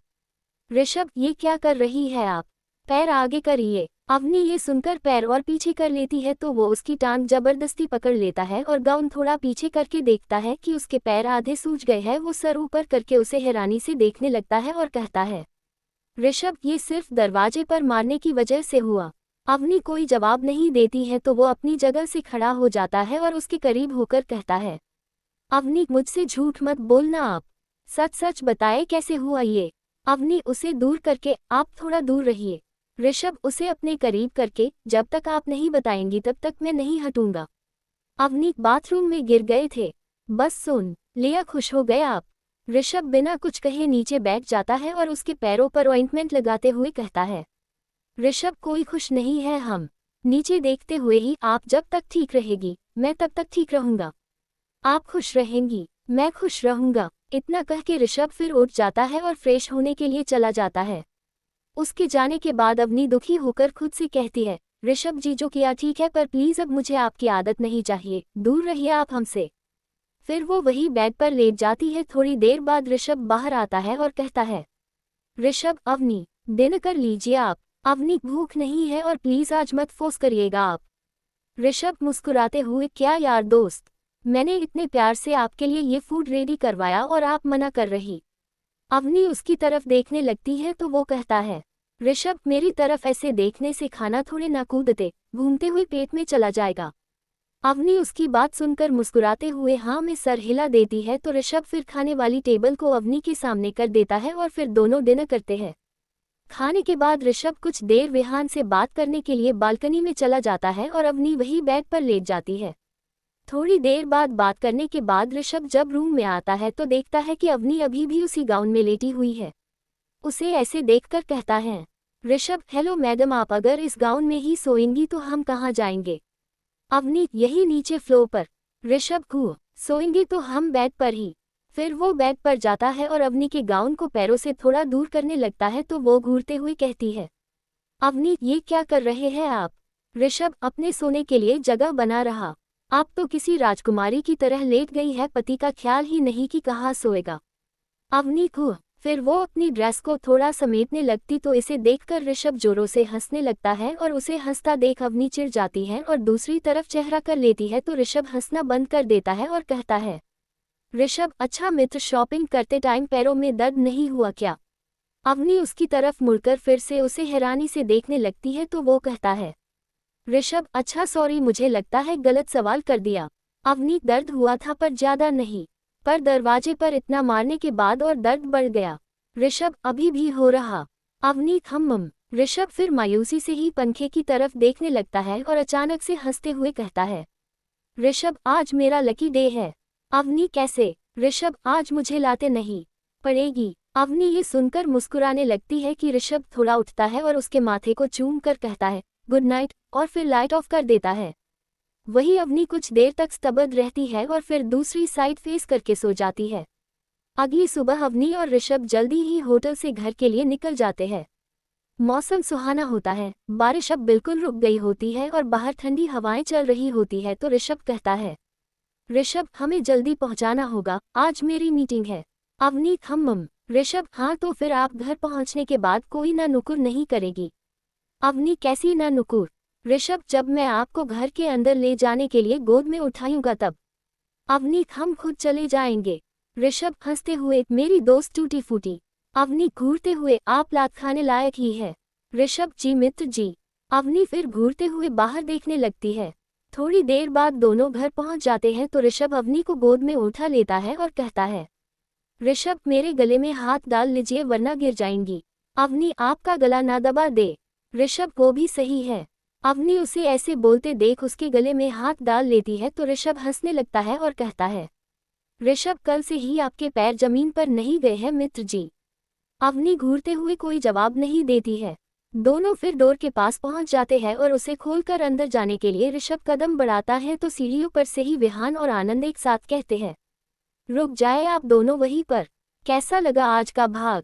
ऋषभ ये क्या कर रही है आप? पैर आगे करिए। अवनी ये सुनकर पैर और पीछे कर लेती है तो वो उसकी टांग जबरदस्ती पकड़ लेता है और गाउन थोड़ा पीछे करके देखता है कि उसके पैर आधे सूज गए हैं। वो सर ऊपर करके उसे हैरानी से देखने लगता है और कहता है, ऋषभ ये सिर्फ दरवाजे पर मारने की वजह से हुआ। अवनी कोई जवाब नहीं देती है तो वो अपनी जगह से खड़ा हो जाता है और उसके करीब होकर कहता है, अवनी मुझसे झूठ मत बोलना, आप सच सच बताए कैसे हुआ ये? अवनी उसे दूर करके, आप थोड़ा दूर रहिए। ऋषभ उसे अपने करीब करके, जब तक आप नहीं बताएंगी तब तक मैं नहीं हटूंगा। अवनी बाथरूम में गिर गए थे, बस सुन लिया, खुश हो गए आप? ऋषभ बिना कुछ कहे नीचे बैठ जाता है और उसके पैरों पर ऑइंटमेंट लगाते हुए कहता है, ऋषभ कोई खुश नहीं है, हम नीचे देखते हुए ही, आप जब तक ठीक रहेगी मैं तब तक ठीक रहूंगा। आप खुश रहेंगी मैं खुश रहूंगा। इतना कह के ऋषभ फिर उठ जाता है और फ्रेश होने के लिए चला जाता है। उसके जाने के बाद अवनी दुखी होकर खुद से कहती है, ऋषभ जी जो किया ठीक है पर प्लीज अब मुझे आपकी आदत नहीं चाहिए, दूर रहिए आप हमसे। फिर वो वही बेड पर लेट जाती है। थोड़ी देर बाद ऋषभ बाहर आता है और कहता है, ऋषभ अवनी डिनर कर लीजिए आप, अवनी भूख नहीं है और प्लीज आज मत फोर्स करिएगा आप। ऋषभ मुस्कुराते हुए, क्या यार दोस्त, मैंने इतने प्यार से आपके लिए ये फूड रेडी करवाया और आप मना कर रही। अवनी उसकी तरफ देखने लगती है तो वो कहता है, ऋषभ मेरी तरफ ऐसे देखने से खाना थोड़े ना कूदते घूमते हुए पेट में चला जाएगा। अवनी उसकी बात सुनकर मुस्कुराते हुए हाँ में सर हिला देती है तो ऋषभ फिर खाने वाली टेबल को अवनी के सामने कर देता है और फिर दोनों डिनर करते हैं। खाने के बाद ऋषभ कुछ देर विहान से बात करने के लिए बालकनी में चला जाता है और अवनी वही बेड पर लेट जाती है। थोड़ी देर बाद बात करने के बाद ऋषभ जब रूम में आता है तो देखता है कि अवनी अभी भी उसी गाउन में लेटी हुई है। उसे ऐसे देखकर कहता है, ऋषभ हेलो मैडम, आप अगर इस गाउन में ही सोएंगी तो हम कहाँ जाएंगे? अवनी यही नीचे फ्लोर पर। ऋषभ घू सोएंगी तो हम बेड पर ही। फिर वो बेड पर जाता है और अवनी के गाउन को पैरों से थोड़ा दूर करने लगता है तो वो घूरते हुए कहती है, अवनी ये क्या कर रहे हैं आप? ऋषभ अपने सोने के लिए जगह बना रहा, आप तो किसी राजकुमारी की तरह लेट गई है, पति का ख्याल ही नहीं कि कहाँ सोएगा। अवनी घू फिर वो अपनी ड्रेस को थोड़ा समेटने लगती तो इसे देखकर ऋषभ जोरों से हंसने लगता है और उसे हंसता देख अवनी चिढ़ जाती है और दूसरी तरफ चेहरा कर लेती है तो ऋषभ हंसना बंद कर देता है और कहता है, ऋषभ अच्छा मित्र, शॉपिंग करते टाइम पैरों में दर्द नहीं हुआ क्या? अवनी उसकी तरफ मुड़कर फिर से उसे हैरानी से देखने लगती है तो वो कहता है, ऋषभ अच्छा सॉरी, मुझे लगता है गलत सवाल कर दिया। अवनी दर्द हुआ था पर ज्यादा नहीं, पर दरवाजे पर इतना मारने के बाद और दर्द बढ़ गया। ऋषभ अभी भी हो रहा। अवनी थम्म। ऋषभ फिर मायूसी से ही पंखे की तरफ देखने लगता है और अचानक से हंसते हुए कहता है, ऋषभ आज मेरा लकी डे है। अवनी कैसे? ऋषभ आज मुझे लाते नहीं पड़ेगी। अवनी ये सुनकर मुस्कुराने लगती है कि ऋषभ थोड़ा उठता है और उसके माथे को चूम कर कहता है, गुड नाइट, और फिर लाइट ऑफ कर देता है। वही अवनी कुछ देर तक स्तब्ध रहती है और फिर दूसरी साइड फेस करके सो जाती है। अगली सुबह अवनी और ऋषभ जल्दी ही होटल से घर के लिए निकल जाते हैं। मौसम सुहाना होता है, बारिश अब बिल्कुल रुक गई होती है और बाहर ठंडी हवाएं चल रही होती है तो ऋषभ कहता है, ऋषभ हमें जल्दी पहुंचाना होगा, आज मेरी मीटिंग है। अवनीत हम ऋषभ हाँ तो फिर आप घर पहुंचने के बाद कोई ना नुकुर नहीं करेगी। अवनी कैसी ना नुकुर? ऋषभ जब मैं आपको घर के अंदर ले जाने के लिए गोद में उठाऊंगा तब। अवनीत हम खुद चले जाएंगे। ऋषभ हंसते हुए मेरी दोस्त टूटी फूटी। अवनी घूरते हुए आप लात खाने लायक ही है। ऋषभ जी मित्र जी। अवनी फिर घूरते हुए बाहर देखने लगती है। थोड़ी देर बाद दोनों घर पहुंच जाते हैं तो ऋषभ अवनी को गोद में उठा लेता है और कहता है, ऋषभ मेरे गले में हाथ डाल लीजिए वरना गिर जाएंगी। अवनी आपका गला ना दबा दे। ऋषभ वो भी सही है। अवनी उसे ऐसे बोलते देख उसके गले में हाथ डाल लेती है तो ऋषभ हंसने लगता है और कहता है, ऋषभ कल से ही आपके पैर जमीन पर नहीं गए हैं मित्र जी। अवनी घूरते हुए कोई जवाब नहीं देती है। दोनों फिर डोर के पास पहुंच जाते हैं और उसे खोलकर अंदर जाने के लिए ऋषभ कदम बढ़ाता है तो सीढ़ियों पर से ही विहान और आनंद एक साथ कहते हैं, रुक जाए आप दोनों वहीं पर। कैसा लगा आज का भाग?